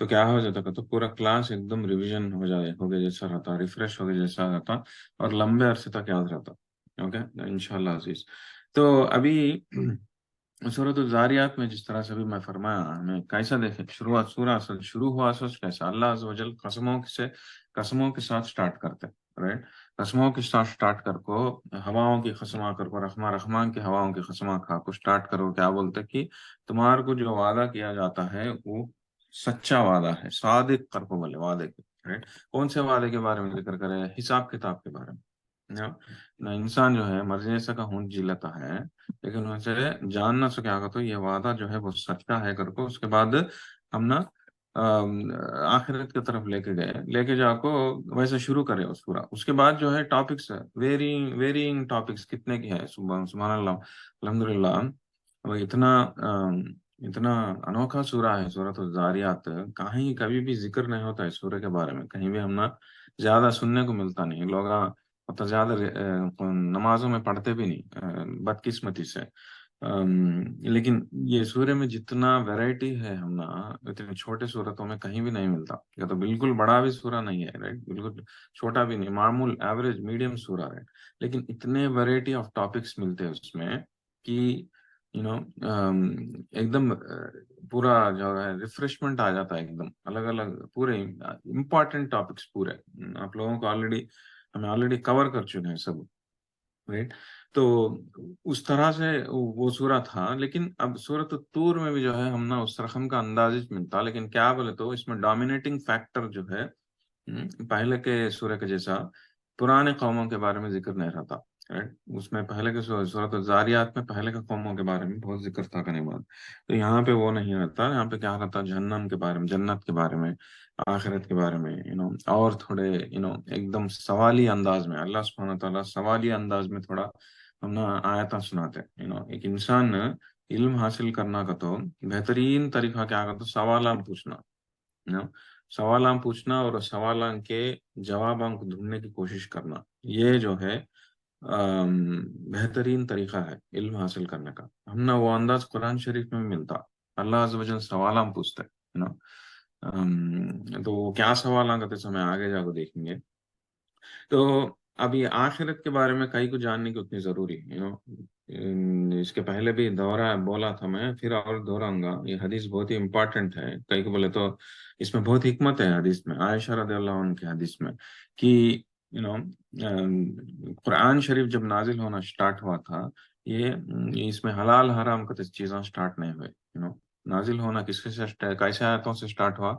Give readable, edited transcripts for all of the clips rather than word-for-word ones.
تو کیا ہو جاتا کہ تو پورا کلاس ایک دم ریویژن ہو گیا جیسا رہتا، ریفریش ہو گیا جیسا رہتا، اور لمبے عرصے تک یاد رہتا. اوکے انشاءاللہ عزیز. تو ابھی سورۃ الزاریات میں جس طرح سے بھی میں فرمایا، ہمیں کیسا دیکھیں شروعات سورہ اصل شروع ہوا اصل کیسا اللہ عز و جل قسموں کے ساتھ سٹارٹ کرتے. رائٹ. قسموں کے ساتھ سٹارٹ کر کو ہواؤں کی قسمہ کر کو رحمان کی ہواؤں کی قسمہ کھا کو سٹارٹ کرو. کیا بولتے کہ تمہارے کو جو وعدہ کیا جاتا ہے وہ سچا وعدہ ہے، صادق کر کو بولے وعدے کے. رائٹ. کون سے وعدے کے بارے میں ذکر کرے؟ حساب کتاب کے بارے میں. نہ انسان جو ہے مرضی ایسا کا ہونٹ جی لیتا ہے، لیکن اسے جان نہ سکے آگا تو یہ وعدہ جو ہے وہ سچا ہے کر کو اس کے بعد ہم نا آخرت کی طرف لے کے جا کو ویسے شروع کرے اس پورا. اس کے بعد جو ہے ٹاپکس ویرینگ ٹاپکس کتنے کی ہے. سبحان اللہ الحمد للہ. وہ اتنا انوکھا سورہ ہے سورۃ الزاریات. کہیں کبھی بھی ذکر نہیں ہوتا ہے سورہ کے بارے میں، کہیں بھی ہم نا زیادہ سننے کو ملتا نہیں. لوگ تو زیادہ نمازوں میں پڑھتے بھی نہیں بدقسمتی سے. لیکن یہ سورہ میں جتنا ویرائٹی ہے ہم نا اتنے چھوٹے سورتوں میں کہیں بھی نہیں ملتا. یا تو بالکل بڑا بھی سورہ نہیں ہے، رائٹ، بالکل چھوٹا بھی نہیں، معمول ایوریج میڈیم سورہ ہے، لیکن اتنے ویرائٹی آف ٹاپکس ملتے ہیں اس میں کہ یو نو ایک دم پورا جو ہے ریفریشمنٹ آ جاتا ہے ایک دم الگ الگ پورے امپورٹنٹ ٹاپکس پورے آپ لوگوں کو ہمیں آلریڈی کور کر چکے ہیں سب. رائٹ. تو اس طرح سے وہ سورہ تھا. لیکن اب سورۃ الطور میں بھی جو ہے ہم نا اس رقم کا انداز ملتا، لیکن کیا بولے تو اس میں ڈومینیٹنگ فیکٹر جو ہے پہلے کے سورہ کے جیسا پرانے قوموں کے بارے میں ذکر نہیں رہتا. رائٹ. اس میں پہلے کے سورۃ الزاریات میں پہلے کے قوموں کے بارے میں بہت ذکر تھا کرنے بعد. تو یہاں پہ وہ نہیں رہتا. یہاں پہ کیا رہتا؟ جہنم کے بارے میں، جنت کے بارے میں، آخرت کے بارے میں اور تھوڑے ایک دم سوالی انداز میں اللہ سبحانہ تعالیٰ سوالی انداز میں تھوڑا ہم نا آیتاں سناتے. ایک انسان علم حاصل کرنا کا تو بہترین طریقہ کیا کرتا؟ سوالات پوچھنا. سوالات پوچھنا اور سوالات کے جوابوں کو ڈھونڈنے کی کوشش کرنا، یہ جو ہے بہترین طریقہ ہے علم حاصل کرنے کا. ہم نا وہ انداز قرآن شریف میں ملتا. اللہ عز و جل سوالات پوچھتے تو وہ کیا سوال کرتے سمے آگے جا کے دیکھیں گے. تو ابھی آخرت کے بارے میں کئی کو جاننے کی اتنی ضروری اس کے پہلے بھی دورہ بولا تھا میں، پھر اور دہراؤں گا. یہ حدیث بہت ہی امپورٹنٹ ہے. کئی کو بولے تو اس میں بہت حکمت ہے حدیث میں، عائشہ رضی اللہ عنہ کی حدیث میں کہ قرآن شریف جب نازل ہونا سٹارٹ ہوا تھا، یہ اس میں حلال حرام کا چیزیں سٹارٹ نہیں ہوئے. نازل ہونا کس کے سے کیسے آیتوں سے سٹارٹ ہوا،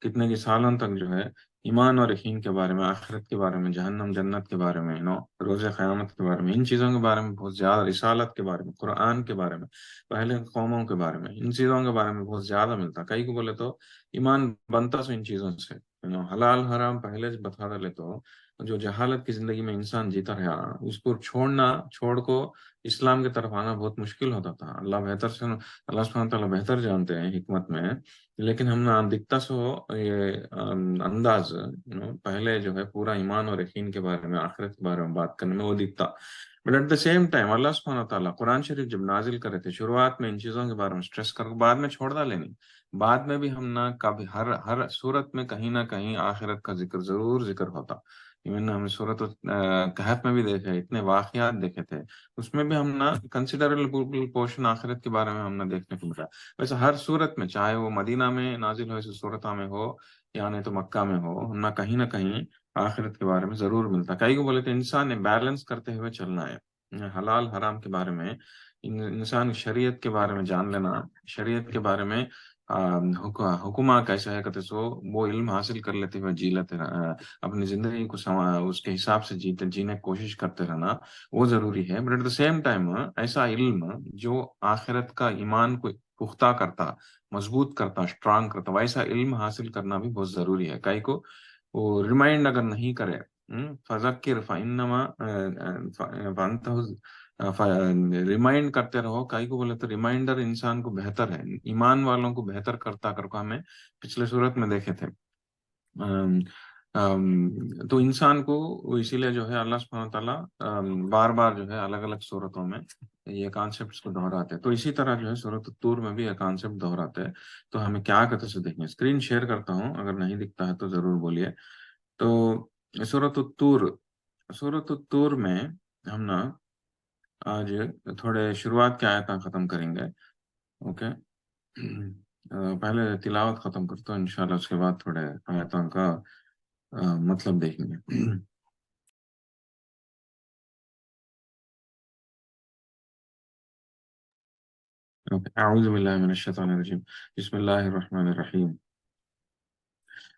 کتنے کی سالوں تک جو ہے ایمان اور یقین کے بارے میں، آخرت کے بارے میں، جہنم جنت کے بارے میں، روز قیامت کے بارے میں، ان چیزوں کے بارے میں بہت زیادہ، رسالت کے بارے میں، قرآن کے بارے میں، پہلے قوموں کے بارے میں، ان چیزوں کے بارے میں بہت زیادہ ملتا. کئی کو بولے تو ایمان بنتا سو ان چیزوں سے. حلال حرام پہلے سے بتا ڈالے تو جو جہالت کی زندگی میں انسان جیتا رہا اس کو چھوڑ کو اسلام کی طرف آنا بہت مشکل ہوتا تھا. اللہ سبحانہ تعالیٰ بہتر جانتے ہیں حکمت میں. لیکن ہم نے دکھتا سو یہ انداز پہلے جو ہے پورا ایمان اور یقین کے بارے میں، آخرت کے بارے میں بات کرنے میں وہ دکھتا. But at the same time اللہ سبحانہ تعالیٰ قرآن شریف جب نازل کرے تھے شروعات میں ان چیزوں کے بارے میں سٹریس کر بعد میں چھوڑ ڈالے نہیں. بعد میں بھی ہم نہ کبھی ہر صورت میں کہیں نہ کہیں آخرت کا ذکر ہوتا. ایون ہم صورت کہف میں بھی دیکھے، اتنے واقعات دیکھے تھے، اس میں بھی ہم نہ کنسیڈریبل پورشن آخرت کے بارے میں ہم نے دیکھنے کو ملا. ویسے ہر صورت میں، چاہے وہ مدینہ میں نازل ہو صورتوں میں ہو یا نہیں تو مکہ میں ہو، ہم نہ کہیں آخرت کے بارے میں ضرور ملتا. کئی کو بولے تو انسان نے بیلنس کرتے ہوئے چلنا ہے. حلال حرام کے بارے میں انسان شریعت کے بارے میں جان لینا، شریعت کے بارے میں حکمہ کیسا ہے کہتے سو وہ علم حاصل کر لیتے ہوئے جی لیتے اپنی زندگی کو اس کے حساب سے جینے کی کوشش کرتے رہنا وہ ضروری ہے. But at the same time ایسا علم جو آخرت کا ایمان کو پختہ کرتا، مضبوط کرتا، اسٹرانگ کرتا، ویسا علم حاصل کرنا بھی بہت ضروری ہے. کئی کو وہ ریمائنڈ اگر نہیں کرے فذکر فانما ریمائنڈ کرتے رہو. کئی کو بولے تو ریمائنڈر انسان کو بہتر ہے، ایمان والوں کو بہتر کرتا کر کو ہمیں پچھلے صورت میں دیکھے تھے. تو انسان کو اسی لیے جو ہے اللہ سبحانہ تعالیٰ بار بار جو ہے الگ الگ صورتوں میں یہ کانسیپٹس کو دہراتے ہیں. تو اسی طرح جو ہے سورۃ الطور میں بھی یہ کانسیپٹ دہراتے ہیں. تو ہمیں کیا کہتے سے دیکھیں، اسکرین شیئر کرتا ہوں، اگر نہیں دکھتا ہے تو ضرور بولیے. تو سورۃ الطور، سورۃ الطور میں ہم نا آج تھوڑے شروعات کی آیتیں ختم کریں گے. اوکے. پہلے تلاوت ختم کرتا ہوں انشاءاللہ، اس کے بعد تھوڑے آیتوں کا مطلب دیکھیں گے. اعوذ باللہ من الشیطان الرجیم، بسم اللہ الرحمن الرحیم.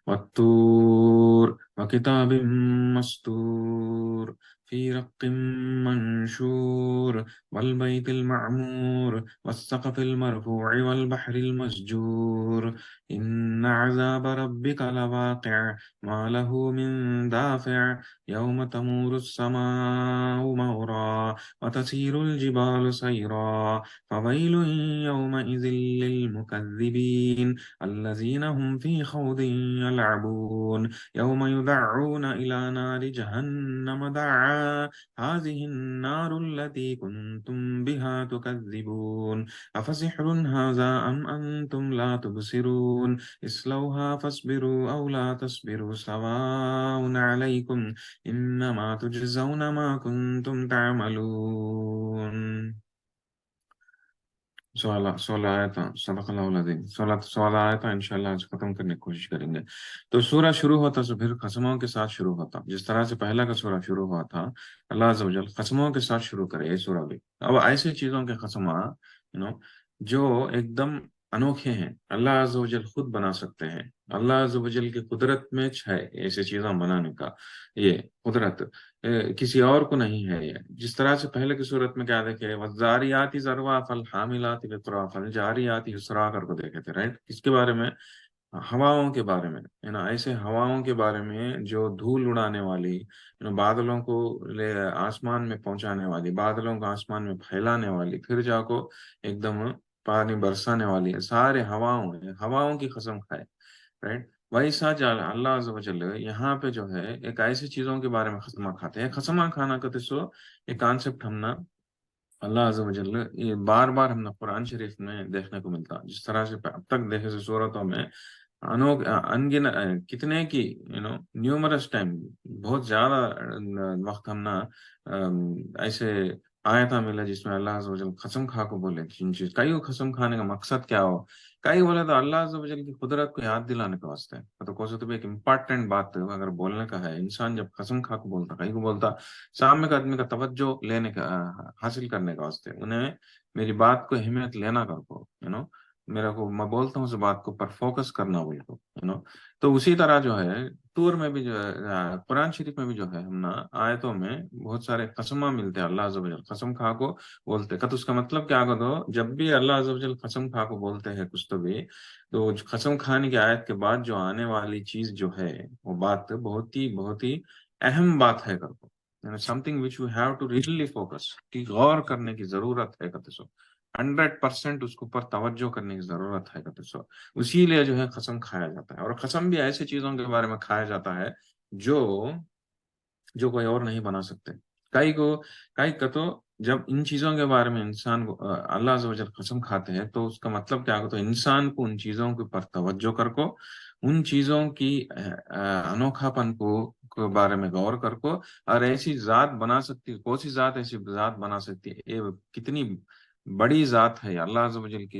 والطور وكتاب مسطور في رق منشور والبيت المعمور والسقف المرفوع والبحر المسجور إن عذاب ربك لواقع ما له من دافع يوم تمور السماء مورا وتسير الجبال سيرا فويل يومئذ للمكذبين الذين هم في خوض يلعبون يوم يدعون إلى نار جهنم دعا هذه النار التي كنتم بها تكذبون أفسحر هذا أم أنتم لا تبصرون اصلوها فاصبروا أو لا تصبروا سواء عليكم إنما تجزون ما كنتم تعملون. 16 آیا تھا، صدق اللہ العظیم. 16 آیا تھا، انشاءاللہ آج ختم کرنے کی کوشش کریں گے. تو سورہ شروع ہوتا تو پھر قسموں کے ساتھ شروع ہوتا، جس طرح سے پہلا کا سورہ شروع ہوا تھا. اللہ عز و جل قسموں کے ساتھ شروع کرے یہ سورہ بھی. اب ایسی چیزوں کے قسماں جو ایک دم انوکھے ہیں، اللہ عز و جل خود بنا سکتے ہیں. اللہ عز و جل کی قدرت میں ہے ایسی چیزیں بنانے کا یہ قدرت، کسی اور کو نہیں ہے. یہ جس طرح سے پہلے کی صورت میں کیا دیکھے، وَالذَّارِيَاتِ ذَرْوًا فَالْحَامِلَاتِ وِقْرًا فَالْجَارِيَاتِ يُسْرًا کر کو دیکھے تھے، رائٹ. کس کے بارے میں؟ ہواؤں کے بارے میں، ایسے ہواؤں کے بارے میں جو دھول اڑانے والی، بادلوں کو آسمان میں پہنچانے والی، بادلوں کو آسمان میں پھیلانے والی، پھر جا کو ایک دم پانی برسانے والی، سارے ہواؤں کی قسم کھائے، رائٹ. ویسا اللہ عز و جل یہاں پہ جو ہے ایک ایسی چیزوں کے بارے میں قسمہ کھاتے ہیں. قسمہ کھانا کا تو ایک کانسیپٹ ہم نا اللہ عز و جل یہ بار بار ہم نے قرآن شریف میں دیکھنے کو ملتا. جس طرح سے اب تک دیکھے سے صورتوں میں انگن کتنے کی نیومرس ٹائم، بہت زیادہ وقت ہم نا ایسے آیتاں ملا جس میں اللہ عز و جل قسم کھا کو بولے. جن چیز کئی قسم کھانے کا مقصد کیا ہو، کئی بولے تو اللہ عز و جل کی قدرت کو یاد دلانے کا واسطے ہے. تو کوئی تو بھی ایک امپارٹنٹ بات اگر بولنے کا ہے، انسان جب قسم کھا کو بولتا، کئی کو بولتا سامنے کا آدمی کا توجہ لینے کا حاصل کرنے کا واسطے، انہیں میری بات کو اہمیت لینا کر کو میرا کو میں بولتا ہوں اس بات کو پر فوکس کرنا بول کو تو اسی طرح جو ہے طور میں بھی جو ہے قرآن شریف میں بھی جو ہے ہم نا آیتوں میں بہت سارے قسمہ ملتے ہیں. اللہ عز و جل قسم کھا کو بولتے کہ تو اس کا مطلب کیا کر دو، جب بھی اللہ عز و جل قسم کھا کو بولتے ہیں کچھ تو قسم کھانے کی آیت کے بعد جو آنے والی چیز جو ہے وہ بات بہت ہی اہم بات ہے کر کو، something which you have to really focus, کی غور کرنے کی ضرورت ہے کہتے سو، 100% اس کے اوپر توجہ کرنے کی ضرورت ہے کہتے سو. اسی لیے جو ہے قسم کھایا جاتا ہے. اور قسم بھی ایسی چیزوں کے بارے میں کھایا جاتا ہے جو کوئی اور نہیں بنا سکتے. کئی کا تو جب ان چیزوں کے بارے میں انسان کو اللہ عز و جل قسم کھاتے ہیں تو اس کا مطلب کیا ہوتا ہے، انسان کو ان چیزوں کے اوپر توجہ کر کو، ان چیزوں کی انوکھا پن کو بارے میں غور کر کو، اور ایسی ذات بنا سکتی، کون سی ذات ایسی ذات بنا سکتی ہے، یہ کتنی بڑی ذات ہے اللہ عز و جل کی.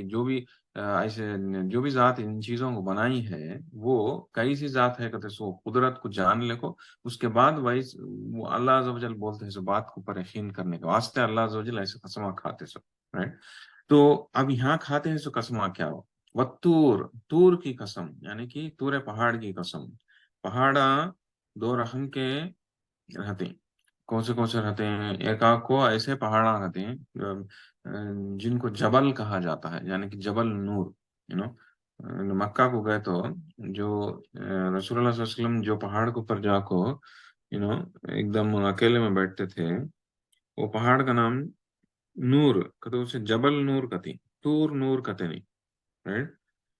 ایسے جو بھی ذات ان چیزوں کو بنائی ہے وہ کئی سی ذات ہے کہتے سو قدرت کو جان لے کو، اس کے بعد وہ اللہ عز و جل بولتے ہیں سو بات کو پر یقین کرنے کے واسطے اللہ عز و جل ایسے قسمہ کھاتے سو، رائٹ. تو اب یہاں کھاتے ہیں سو قسمہ کیا ہو، والطور، طور کی قسم، یعنی کہ طور پہاڑ کی قسم. پہاڑا دو رقم کے رہتے ہیں. کون سے رہتے ہیں، ایک آگ کو ایسے پہاڑاں رہتے ہیں جن کو جبل کہا جاتا ہے، یعنی کہ جبل نور. مکہ کو گئے تو جو رسول اللہ صلی اللہ علیہ وسلم جو پہاڑ کے اوپر جا کو ایک دم اکیلے میں بیٹھتے تھے، وہ پہاڑ کا نام نور کہتے، اسے جبل نور کہتے، طور نور کہتے نہیں، رائٹ.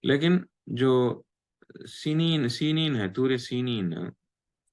لیکن جو سینین ہے، طور سینین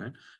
right?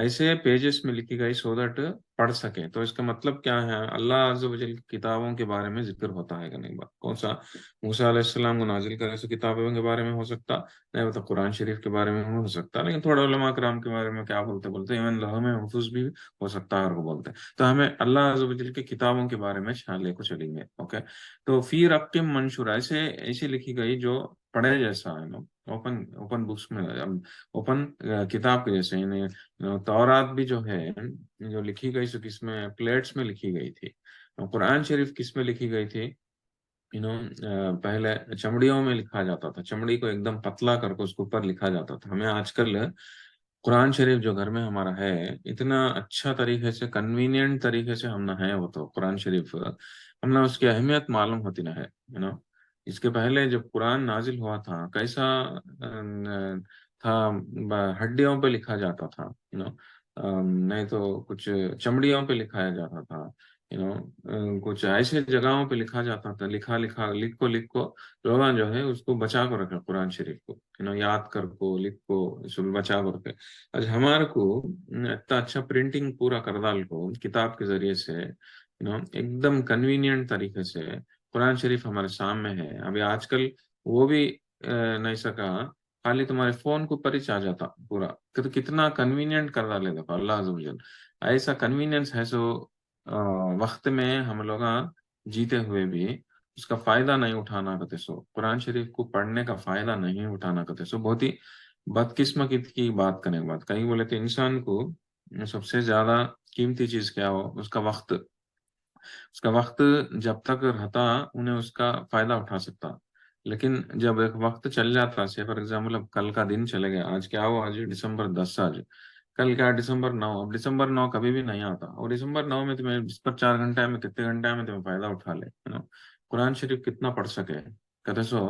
ایسے پیجز میں لکھی گئی سو دیٹ پڑھ سکیں. تو اس کا مطلب کیا ہے؟ اللہ عز و جل کی کتابوں کے بارے میں ذکر ہوتا ہے کہ نہیں؟ بات کون سا؟ موسیٰ علیہ السلام کو نازل کرے سو کتابوں کے بارے میں ہو سکتا نہیں، مطلب قرآن شریف کے بارے میں ہو سکتا. لیکن تھوڑا علماء کرام کے بارے میں کیا بولتے ایون لوح محفوظ بھی ہو سکتا ہے اور وہ بولتے ہیں. تو ہمیں اللہ عز و جل کی کتابوں کے بارے میں لے کو چلیں گے. اوکے. تو فی رقم منشور ایسے لکھی گئی جو پڑھے جیسا ہے نا، اوپن اوپن بکس میں، اوپن کتاب کے جیسے. یعنی تورات بھی جو ہے جو لکھی گئی سو کس میں؟ پلیٹس میں لکھی گئی تھی. قرآن شریف کس میں لکھی گئی تھی؟ پہلے چمڑیوں میں لکھا جاتا تھا. چمڑی کو ایک دم پتلا کر کے اس کے اوپر لکھا جاتا تھا. ہمیں آج کل قرآن شریف جو گھر میں ہمارا ہے، اتنا اچھا طریقے سے، کنوینئنٹ طریقے سے ہم نہ ہے وہ تو قرآن شریف ہم نے اس کی اہمیت معلوم ہوتی نہ ہے. اس کے پہلے جب قرآن نازل ہوا تھا کیسا تھا؟ ہڈیوں پہ لکھا جاتا تھا. نہیں تو کچھ چمڑیوں پہ لکھایا جاتا تھا. کچھ ایسے جگہوں پہ لکھا جاتا تھا. لکھ کو لوگاں جو ہے اس کو بچا کر رکھا قرآن شریف کو، یاد کر کو لکھ کو سب بچا کر کے. آج ہمارے کو اتنا اچھا پرنٹنگ پورا کر ڈال کو کتاب کے ذریعے سے ایک دم کنوینئنٹ طریقے سے قرآن شریف ہمارے سامنے ہے. ابھی آج کل وہ بھی نہیں سکا، خالی تمہارے فون کو پر ہی آ جاتا پورا. کتنا کنوینئنٹ کر ڈالے دیکھو اللہ عز و جل. ایسا کنوینئنس ہے سو وقت میں ہم لوگ جیتے ہوئے بھی اس کا فائدہ نہیں اٹھانا کرتے سو، قرآن شریف کو پڑھنے کا فائدہ نہیں اٹھانا کرتے سو. بہت ہی بدقسمت کی بات کرنے کے بعد کہیں بولے تو انسان کو سب سے زیادہ قیمتی چیز کیا ہو؟ اس کا وقت. اس کا وقت جب تک رہتا انہیں اس کا فائدہ اٹھا سکتا. لیکن جب ایک وقت چل جاتا سے فار ایگزامپل اب کل کا دن چلے گیا، آج کیا ہو؟ آج دسمبر 10. آج کل کیا دسمبر 9. اب دسمبر 9 کبھی بھی نہیں آتا. اور دسمبر 9 میں تمہیں اس پر 4 گھنٹے میں کتنے گھنٹے میں تمہیں فائدہ اٹھا لے قرآن شریف کتنا پڑھ سکے کہتے سو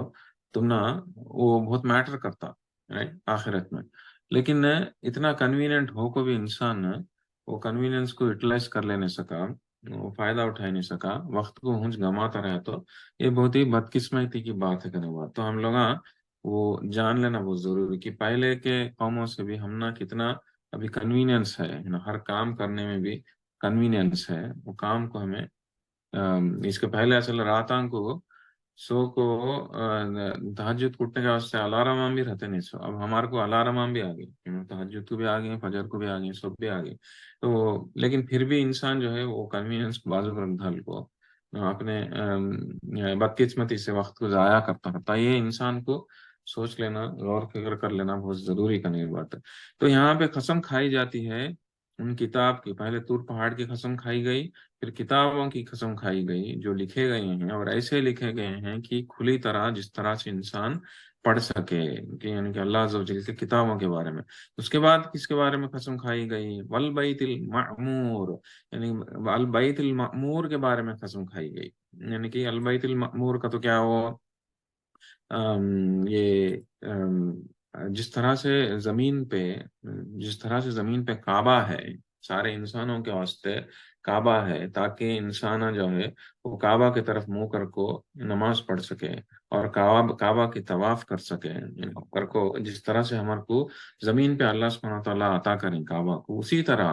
تم نا، وہ بہت میٹر کرتا رائٹ آخرت میں. لیکن اتنا کنوینئنٹ ہو کو بھی انسان وہ کنوینئنس کو یوٹیلائز کر لے نہیں سکا، وہ فائدہ اٹھا ہی نہیں سکا، وقت کو ہنج گماتا رہے. تو یہ بہت ہی بدقسمتی کی بات ہے کرنے بات. تو ہم لوگ وہ جان لینا بہت ضروری کہ پہلے کے قوموں سے بھی ہم نا کتنا ابھی کنوینئنس ہے ہر کام کرنے میں بھی کنوینئنس ہے. وہ کام کو ہمیں اس کے پہلے اصل راتاں کو سو کو تہجد کٹنے کے واسطے الارم بھی رہتے نہیں سو. اب ہمارے کو الارم بھی آ گئی، تہجد کو بھی آ گئی، فجر کو بھی آ گئی، سب بھی آ گئی. تو لیکن پھر بھی انسان جو ہے وہ کنوینئنس کو بازو پر ڈھال کو اپنے بدقسمتی سے وقت کو ضائع کرتا. یہ انسان کو سوچ لینا، غور فکر کر لینا بہت ضروری کرنے کی بات ہے. تو یہاں پہ قسم کھائی جاتی ہے ان کتاب کی. پہلے طور پہاڑ کی قسم کھائی گئی، پھر کتابوں کی قسم کھائی گئی جو لکھے گئے ہیں، اور ایسے لکھے گئے ہیں کہ کھلی طرح جس طرح سے انسان پڑھ سکے، یعنی کہ اللہ عز و جل کی کتابوں کے بارے میں. اس کے بعد کس کے بارے میں قسم کھائی گئی؟ والبیت المعمور، یعنی البیت المعمور کے بارے میں قسم کھائی گئی. یعنی کہ البیت المعمور کا تو کیا ہو یہ جس طرح سے زمین پہ کعبہ ہے، سارے انسانوں کے واسطے کعبہ ہے تاکہ انسان جو ہے وہ کعبہ کی طرف منہ کر کو نماز پڑھ سکے اور کعبہ کی طواف کر سکے کر کو. جس طرح سے ہمارے کو زمین پہ اللہ سبحانہ و تعالیٰ عطا کریں کعبہ کو، اسی طرح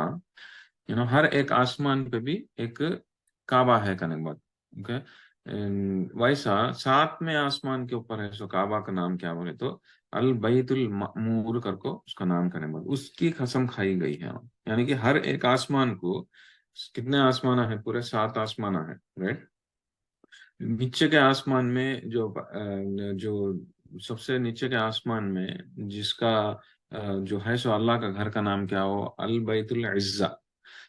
ہر ایک آسمان پہ بھی ایک کعبہ ہے کا نمبر. اوکے. ویسا 7ویں آسمان کے اوپر ہے سو کعبہ کا نام کیا بولے تو البیت المعمور کر کو اس کا نام کا نمبر، اس کی قسم کھائی گئی ہے. یعنی کہ ہر ایک آسمان کو کتنے آسمان ہیں؟ پورے 7 آسمان ہیں رائٹ. نیچے کے آسمان میں جو سب سے نیچے کے آسمان میں جس کا جو ہے سو اللہ کا گھر کا نام کیا ہو؟ البیت العزہ.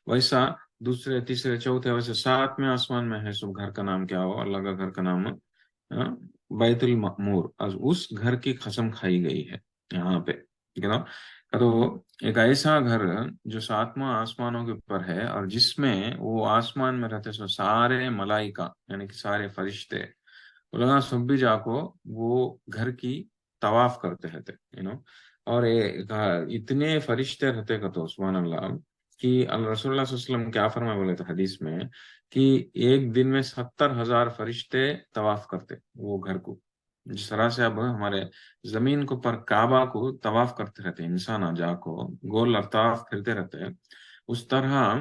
ویسا دوسرے تیسرے چوتھے ویسے 7ویں آسمان میں ہے سو گھر کا نام کیا ہو؟ اللہ کا گھر کا نام بیت المعمور. اس گھر کی قسم کھائی گئی ہے یہاں پہ. تو ایک ایسا گھر جو 7واں آسمانوں کے اوپر ہے اور جس میں وہ آسمان میں رہتے سو سارے ملائکہ یعنی کہ سارے فرشتے علماء سب بھی جا کو وہ گھر کی طواف کرتے رہتے اور اتنے فرشتے رہتے کا تو سبحان اللہ کہ رسول اللہ صلی اللہ علیہ وسلم کیا فرمائے بولے تھے حدیث میں کہ ایک دن میں 70,000 فرشتے طواف کرتے وہ گھر کو. جس طرح سے اب ہمارے زمین کے اوپر کعبہ کو طواف کرتے رہتے ہیں انسان جا کو گول اطراف پھرتے رہتے ہیں، اس طرح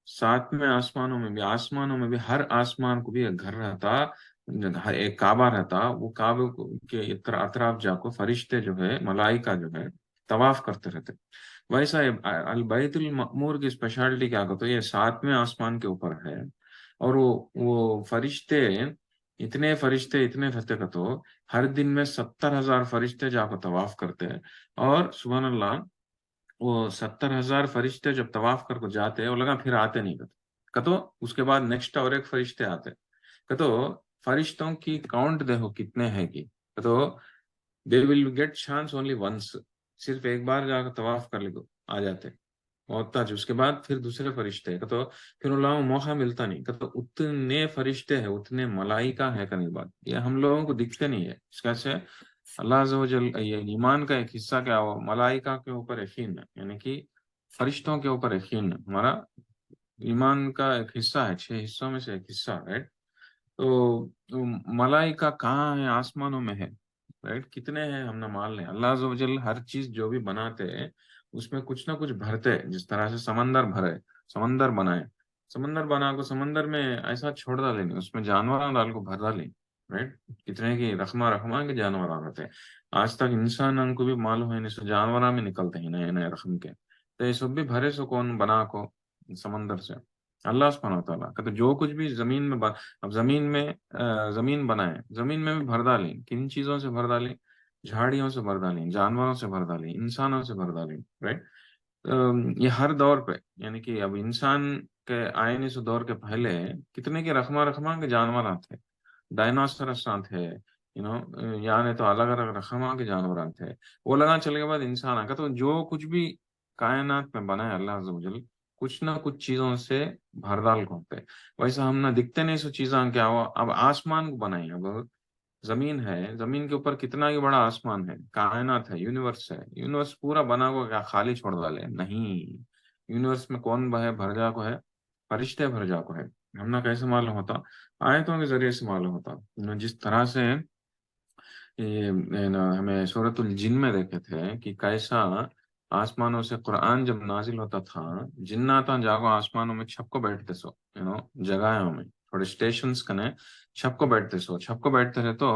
ساتویں آسمانوں میں بھی ہر آسمان کو بھی ایک گھر رہتا، ایک کعبہ رہتا، وہ کعبے کے اطراف جا کو فرشتے جو ہے ملائکہ جو ہے طواف کرتے رہتے۔ ویسا البیت المعمور کی اسپیشلٹی کیا کہتے ہیں، یہ ساتویں آسمان کے اوپر ہے، اور وہ فرشتے اتنے فرشتے کا تو ہر دن میں 70,000 فرشتے جا کو طواف کرتے ہیں، اور سبحان اللہ وہ 70,000 فرشتے جب طواف کر کو جاتے وہ لگا پھر آتے نہیں کتو اس کے بعد نیکسٹ اور ایک فرشتے آتے کتو فرشتوں کی کاؤنٹ دیکھو کتنے ہیں کی کتو they will get chance only once, صرف ایک بار جا کر طواف کر لے آ جاتے محتاج، اس کے بعد پھر دوسرے فرشتے تو پھر اللہ کو موقع ملتا نہیں تو اتنے فرشتے ہیں اتنے ملائکہ ہے کرنے کے بعد یہ ہم لوگوں کو دکھتے نہیں ہے، اس کا سے اللہ عز و جل یہ ایمان کا ایک حصہ کیا ہو ملائکہ کے اوپر یقین ہے، یعنی کہ فرشتوں کے اوپر یقین ہے ہمارا ایمان کا ایک حصہ ہے، 6 حصوں میں سے ایک حصہ، رائٹ؟ تو ملائکہ کہاں ہے؟ آسمانوں میں ہے، رائٹ؟ کتنے ہیں ہم نہ مان لیں، اللہ عز و جل ہر چیز جو بھی بناتے ہیں اس میں کچھ نہ کچھ بھرتے ہیں، جس طرح سے سمندر بھرے، سمندر بنائے، سمندر بنا کو سمندر میں ایسا چھوڑ ڈالیں نہیں، اس میں جانور ڈال کو بھر ڈالیں، رائٹ؟ کتنے کی رقمہ کے جانور آتے ہیں، آج تک انسان کو بھی معلوم ہے نہیں سو جانور میں نکلتے ہیں نئے نئے رقم کے، تو یہ سب بھی بھرے سو کون بنا کو سمندر سے اللہ سبحانہ و تعالیٰ کہ جو کچھ بھی زمین میں اب زمین بنائے، زمین میں بھی بھر ڈالیں، کن چیزوں سے بھر ڈالیں؟ جھاڑیوں سے بھر ڈالیں، جانوروں سے بھر ڈالیں، انسانوں سے بھر ڈالیں، رائٹ؟ یہ ہر دور پہ، یعنی کہ اب انسان کے آئین سے دور کے پہلے کتنے کے رقمہ کے جانورات تھے، ڈائناسورس تھے، یعنی تو الگ الگ رقمہ کے جانورات تھے، وہ لگا چلے کے بعد انسان آ کا تو جو کچھ بھی کائنات میں بنا ہے اللہ عز و جل کچھ نہ کچھ چیزوں سے بھر ڈال کو ہوتے، ویسا ہم نہ دکھتے نہیں سو چیزاں کیا ہوا، اب آسمان کو بنائی، اب زمین ہے، زمین کے اوپر کتنا ہی بڑا آسمان ہے، کائنات ہے، یونیورس ہے، یونیورس پورا بنا کو کیا خالی چھوڑ ڈالے؟ نہیں، یونیورس میں کون بھر جا کو ہے؟ فرشتے بھر جا کو ہے، ہم نہ کیسے معلوم ہوتا؟ آیتوں کے ذریعے سے معلوم ہوتا، جس طرح سے ہمیں سورۃ الجن میں دیکھے تھے کہ کیسا آسمانوں سے قرآن جب نازل ہوتا تھا جنات جاگو آسمانوں میں چھپ کو بیٹھتے سو، جگہوں میں تھوڑے اسٹیشنز کنے چھپ کو بیٹھتے رہے تو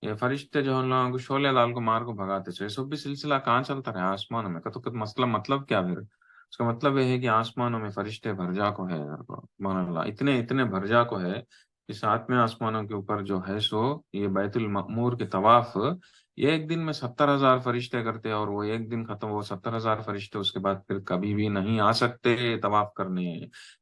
یہ فرشتے جو ہم لوگوں کو شعلے دال کو مار کو بھگاتے سو، یہ سب بھی سلسلہ کہاں چلتا رہا آسمانوں میں تو مطلب کیا پھر اس کا مطلب یہ ہے کہ آسمانوں میں فرشتے بھر جا کو ہے، سبحان اللہ اتنے بھر جا کو ہے کہ ساتویں آسمانوں کے اوپر جو ہے سو یہ بیت المعمور کے طواف یہ ایک دن میں 70,000 فرشتے کرتے اور وہ ایک دن ختم، وہ 70,000 فرشتے اس کے بعد پھر کبھی بھی نہیں آ سکتے طواف کرنے،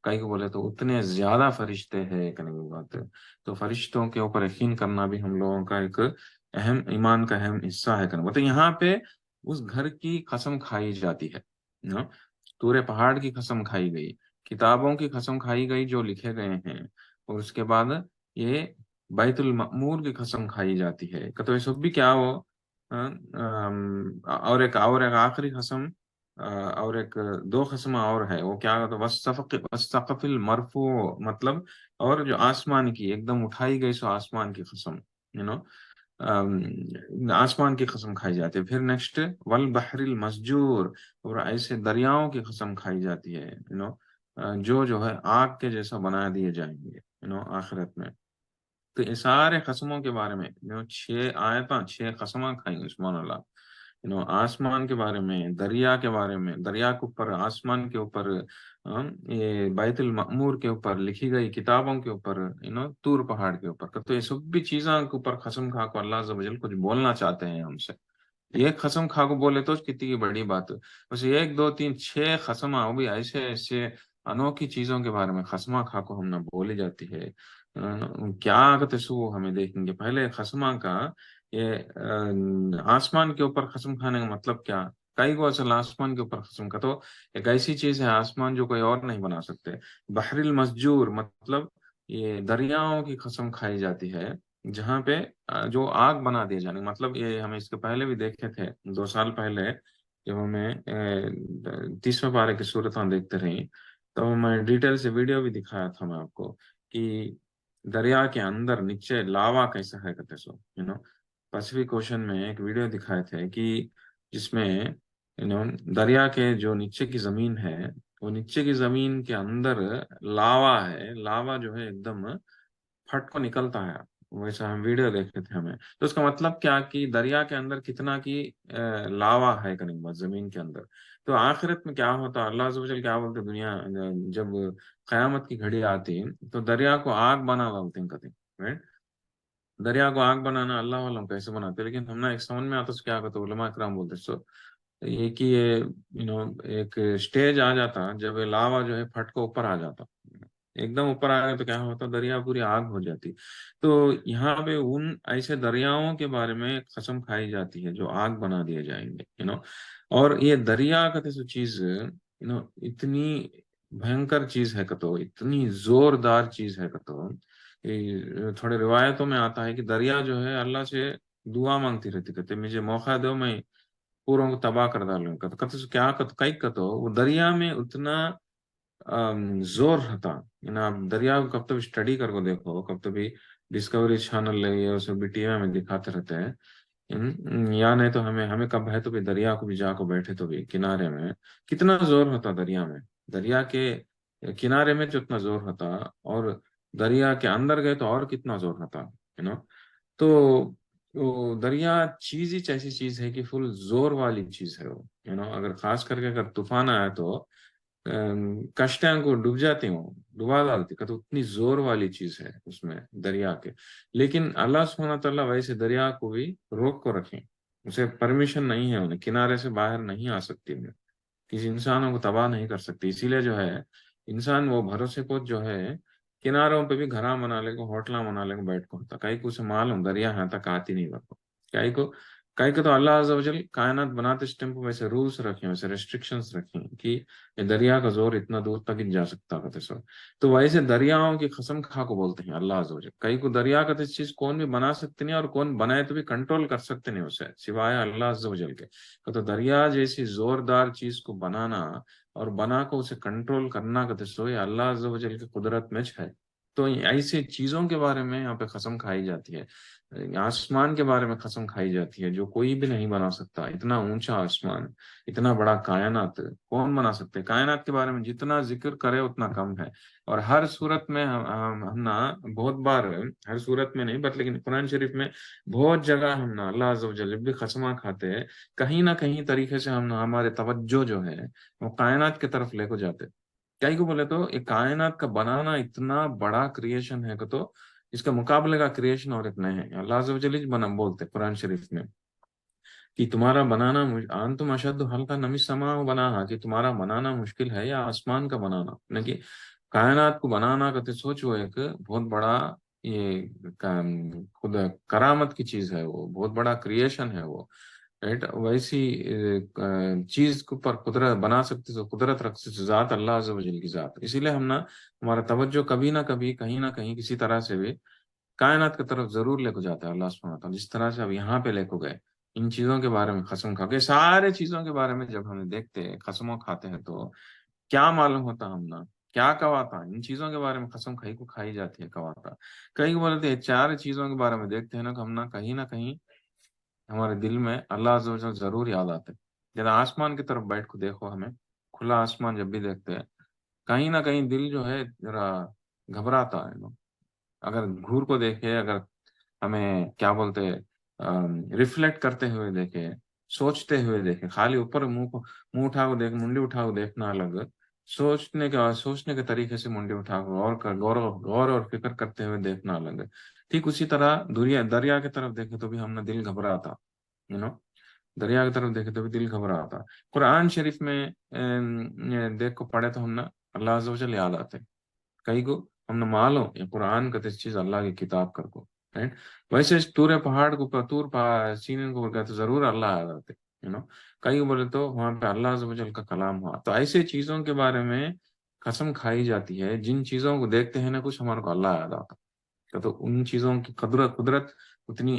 کئی کو بولے تو اتنے زیادہ فرشتے ہیں کرنے کی بات ہے، تو فرشتوں کے اوپر یقین کرنا بھی ہم لوگوں کا ایک اہم ایمان کا اہم حصہ ہے کرنا، تو یہاں پہ اس گھر کی قسم کھائی جاتی ہے، تورے پہاڑ کی قسم کھائی گئی، کتابوں کی قسم کھائی گئی جو لکھے گئے ہیں، اور اس کے بعد یہ بیت المعمور کی قسم کھائی جاتی ہے کہ تو یہ سب بھی کیا ہو، اور ایک آخری قسم، اور ایک دو قسم اور ہے، وہ کیا تو والسقف المرفوع، مطلب اور جو آسمان کی ایک دم اٹھائی گئی سو آسمان کی قسم، آسمان کی قسم کھائی جاتی ہے، پھر نیکسٹ والبحر المسجور، اور ایسے دریاؤں کی قسم کھائی جاتی ہے، جو ہے آگ کے جیسا بنا دیے جائیں گے، آخرت میں، تو یہ سارے قسموں کے بارے میں 6 قسمیں کھائیں گے سبحان اللہ، آسمان کے بارے میں، دریا کے بارے میں، دریا کے اوپر، آسمان کے اوپر، یہ بیت المعمور کے اوپر، لکھی گئی کتابوں کے اوپر، طور پہاڑ کے اوپر، تو یہ سب بھی چیزوں کے اوپر قسم کھا کو اللہ عز و جل کچھ بولنا چاہتے ہیں ہم سے، ایک قسم کھا کو بولے تو کتنی کی بڑی بات ہے، بس ایک دو تین 6 قسمیں وہ بھی ایسے ایسے انوکھی چیزوں کے بارے میں قسمہ کھا کو ہم نہ بولی جاتی ہے، کیا کہتے سو ہمیں دیکھیں گے پہلے قسمہ کا، یہ آسمان کے اوپر قسم کھانے کا مطلب کیا، کئی کو اصل آسمان کے اوپر قسم کا تو ایک ایسی چیز ہے آسمان جو کوئی اور نہیں بنا سکتے، بحر المسجور مطلب یہ دریاؤں کی قسم کھائی جاتی ہے جہاں پہ جو آگ بنا دیے جانے، مطلب یہ ہمیں اس کے پہلے بھی دیکھے تھے 2 سال پہلے جب ہمیں 30ویں پارے کی صورتیں دیکھتے رہی تو میں ڈیٹیل سے ویڈیو بھی دکھایا تھا میں آپ کو کہ دریا کے اندر نیچے لاوا کیسا ہے کہتے سو پیسفک اوشن میں ایک ویڈیو دکھائے تھے کہ جس میں دریا کے جو نیچے کی زمین ہے، وہ نیچے کی زمین کے اندر لاوا ہے، لاوا جو ہے ایک دم پھٹ کو نکلتا ہے، ویسا ہم ویڈیو دیکھے تھے ہمیں. تو اس کا مطلب کیا کہ دریا کے اندر کتنا کی لاوا ہے کنی بات زمین کے اندر. تو آخرت میں کیا ہوتا، اللہ عز و جل کیا بولتے، دنیا جب قیامت کی گھڑی آتی تو دریا کو آگ بنا بولتے ہیں کہتے ہیں. دریا کو آگ بنانا اللہ علم کیسے بناتے، لیکن ہم نے ایک سمجھ میں آتا تو کیا کرتے علماء کرام بولتے سو یہ کہ یہ ایک اسٹیج آ جاتا جب یہ لاوا جو ہے پھٹ کو اوپر آ جاتا، ایک دم اوپر آ گیا تو کیا ہوتا، دریا پوری آگ ہو جاتی. تو یہاں پہ ان ایسے دریاؤں کے بارے میں قسم کھائی جاتی ہے جو آگ بنا دیے جائیں گے اور یہ دریا کا تو چیز اتنی بھینکر چیز ہے کتو، اتنی زوردار چیز ہے کتو. تھوڑے روایتوں میں آتا ہے کہ دریا جو ہے اللہ سے دعا مانگتی رہتی، کہتے مجھے موقع دو، میں پوروں کو تباہ کر ڈالوں. کہتے کیا کئی کتو وہ دریا میں اتنا زور رہتا. آپ دریا کو کب تک اسٹڈی کر کو دیکھو، کب تک بھی ڈسکوری چینل لگی ہے، اسے بھی ٹی وی میں دکھاتے رہتے ہیں. یا نہیں تو ہمیں کب ہے تو بھی دریا کو بھی جا کو بیٹھے تو بھی کنارے میں کتنا زور ہوتا دریا میں، دریا کے کنارے میں جو اتنا زور ہوتا، اور دریا کے اندر گئے تو اور کتنا زور ہوتا. تو دریا چیز ہی ایسی چیز ہے کہ فل زور والی چیز ہے وہ. اگر خاص کر کے اگر طوفان آیا تو کشتیاں کو ڈوب جاتی ہوں، ڈبا ڈالتی تو اتنی زور والی چیز ہے اس میں دریا کے. لیکن اللہ سبحانہ تعالیٰ ویسے دریا کو بھی روک کو رکھیں، اسے پرمیشن نہیں ہے، انہیں کنارے سے باہر نہیں آ سکتی، انہیں کسی انسانوں کو تباہ نہیں کر سکتی. اسی لیے جو ہے انسان وہ بھروسے کو جو ہے کناروں پہ بھی گھرا بنا لے کو، ہوٹل بنا لے کو بیٹھ کو ہوتا. کئی کو اسے معلوم دریا یہاں تک آتی نہیں برکو. کئی کو تو اللہ عز و جل کائنات بناتے اس ٹائم پہ ویسے رولس رکھیں، ویسے ریسٹرکشنز رکھیں کہ یہ دریا کا زور اتنا دور تک ہی جا سکتا کہتے سو. تو ویسے دریاؤں کی قسم کھا کو بولتے ہیں اللہ عز و جل. کئی کو دریا کا اس چیز کون بھی بنا سکتے نہیں، اور کون بنائے تو بھی کنٹرول کر سکتے نہیں اسے سوائے اللہ عز و جل کے. تو دریا جیسی زوردار چیز کو بنانا اور بنا کو اسے کنٹرول کرنا کہتے سو یہ اللہ عز و جل کی قدرت میں ہے. تو ایسی چیزوں کے بارے میں یہاں پہ قسم کھائی جاتی ہے. آسمان کے بارے میں قسم کھائی جاتی ہے جو کوئی بھی نہیں بنا سکتا. اتنا اونچا آسمان، اتنا بڑا کائنات کون بنا سکتے. کائنات کے بارے میں جتنا ذکر کرے اتنا کم ہے. اور ہر صورت میں ہم نا بہت بار، ہر صورت میں نہیں بٹ لیکن قرآن شریف میں بہت جگہ ہم نا اللہ عز و جل بھی قسمہ کھاتے ہیں، کہیں نہ کہیں طریقے سے ہم ہمارے توجہ جو ہے وہ کائنات کی طرف لے کو جاتے. کئی کو بولے تو ایک کائنات کا بنانا اتنا بڑا کریشن ہے کہ تو اس کا مقابلے کا کریشن اور اتنا ہے. اللہ عز و جل بنا بولتے قرآن شریف میں کہ تمہارا بنانا انتم اشد خلقا ام السماء بناها، کہ تمہارا بنانا مشکل ہے یا آسمان کا بنانا. کہ کائنات کو بنانا کہتے سوچ وہ ایک بہت بڑا یہ خود کرامت کی چیز ہے، وہ بہت بڑا کریشن ہے وہ. رائٹ ویسی چیز کے اوپر قدرت بنا سکتے تو قدرت رکھ سکتے ذات اللہ عز و جل کی ذات. اسی لیے ہم نا ہمارا توجہ کبھی نہ کبھی کہیں نہ کہیں کسی طرح سے بھی کائنات کی طرف ضرور لے کو جاتا ہے اللہ سبحانہ وتعالی. جس طرح سے اب یہاں پہ لے کو گئے ان چیزوں کے بارے میں قسم کھا کے، سارے چیزوں کے بارے میں جب ہم دیکھتے ہیں قسموں کھاتے ہیں تو کیا معلوم ہوتا ہم نا کیا کواتا ان چیزوں کے بارے میں قسم کھائی کو کھائی جاتی ہے کواتا. کئی بولتے ہیں چار چیزوں کے بارے میں دیکھتے ہیں نا ہم نہ کہیں ہمارے دل میں اللہ عز و جل ضرور یاد آتے. جب آسمان کی طرف بیٹھ کو دیکھو، ہمیں کھلا آسمان جب بھی دیکھتے ہیں کہیں نہ کہیں دل جو ہے ذرا گھبراتا ہے. اگر گھور کو دیکھے، اگر ہمیں کیا بولتے ریفلیکٹ کرتے ہوئے دیکھے، سوچتے ہوئے دیکھے، خالی اوپر منہ اٹھا کو دیکھ منڈی اٹھا کو دیکھنا الگ، سوچنے کے طریقے سے منڈی اٹھا کو غور اور فکر کرتے ہوئے دیکھنا الگ. ٹھیک اسی طرح دریا کی طرف دیکھے تو بھی ہم نے دل گھبراتا. دریا کی طرف دیکھے تو بھی دل گھبراتا. قرآن شریف میں دیکھ کو پڑھے تو ہم نے اللہ عز و جل یاد آتے. کئی کو ہم نے معلوم یہ قرآن کا تیس چیز اللہ کی کتاب کر کو. ویسے تورے پہاڑ کو سینے کو تو ضرور اللہ آ جاتے. کئی بولے تو وہاں پہ اللہ عز و جل کا کلام ہوا. تو ایسے چیزوں کے بارے میں قسم کھائی جاتی ہے جن چیزوں کو دیکھتے ہیں نا کچھ ہمارے کو اللہ یاد آتا. تو ان چیزوں کی قدرت اتنی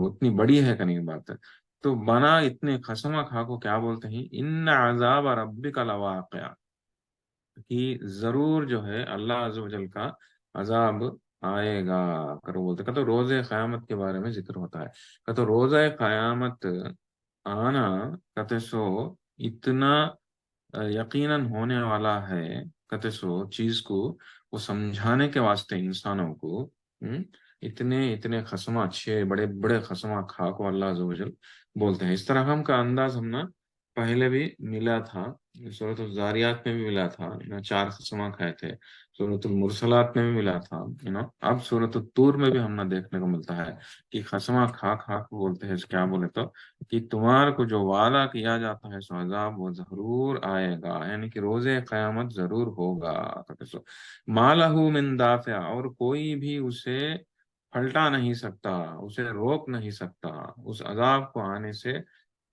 اتنی بڑی ہے کہ نہیں بات ہے. تو بنا اتنے قسمہ کھا کو کیا بولتے ہیں ان عذاب ربک لواقع، کہ ضرور جو ہے اللہ عز و جل کا عذاب آئے گا کرو بولتے کہ تو روز قیامت کے بارے میں ذکر ہوتا ہے کہ تو روز قیامت آنا کہتے سو اتنا یقیناً ہونے والا ہے کہتے سو چیز کو وہ سمجھانے کے واسطے انسانوں کو اتنے اتنے خصمہ اچھے بڑے بڑے خصمہ کھا کو اللہ عز و جل بولتے ہیں. اس طرح ہم کا انداز ہم نا پہلے بھی ملا تھا. سورۃ الزاریات میں بھی ملا تھا، چار خصمہ کھائے تھے. سورۃ المرسلات میں بھی ملا تھا. اب سورۃ الطور میں بھی ہم نے دیکھنے کو ملتا ہے کہ خصمہ کھا کھا کو بولتے ہیں کیا بولے تو کہ تمہارے کو جو وعدہ کیا جاتا ہے سو عذاب وہ ضرور آئے گا، یعنی کہ روز قیامت ضرور ہوگا. سو مالہ من دافع، اور کوئی بھی اسے پھلٹا نہیں سکتا، اسے روک نہیں سکتا، اس عذاب کو آنے سے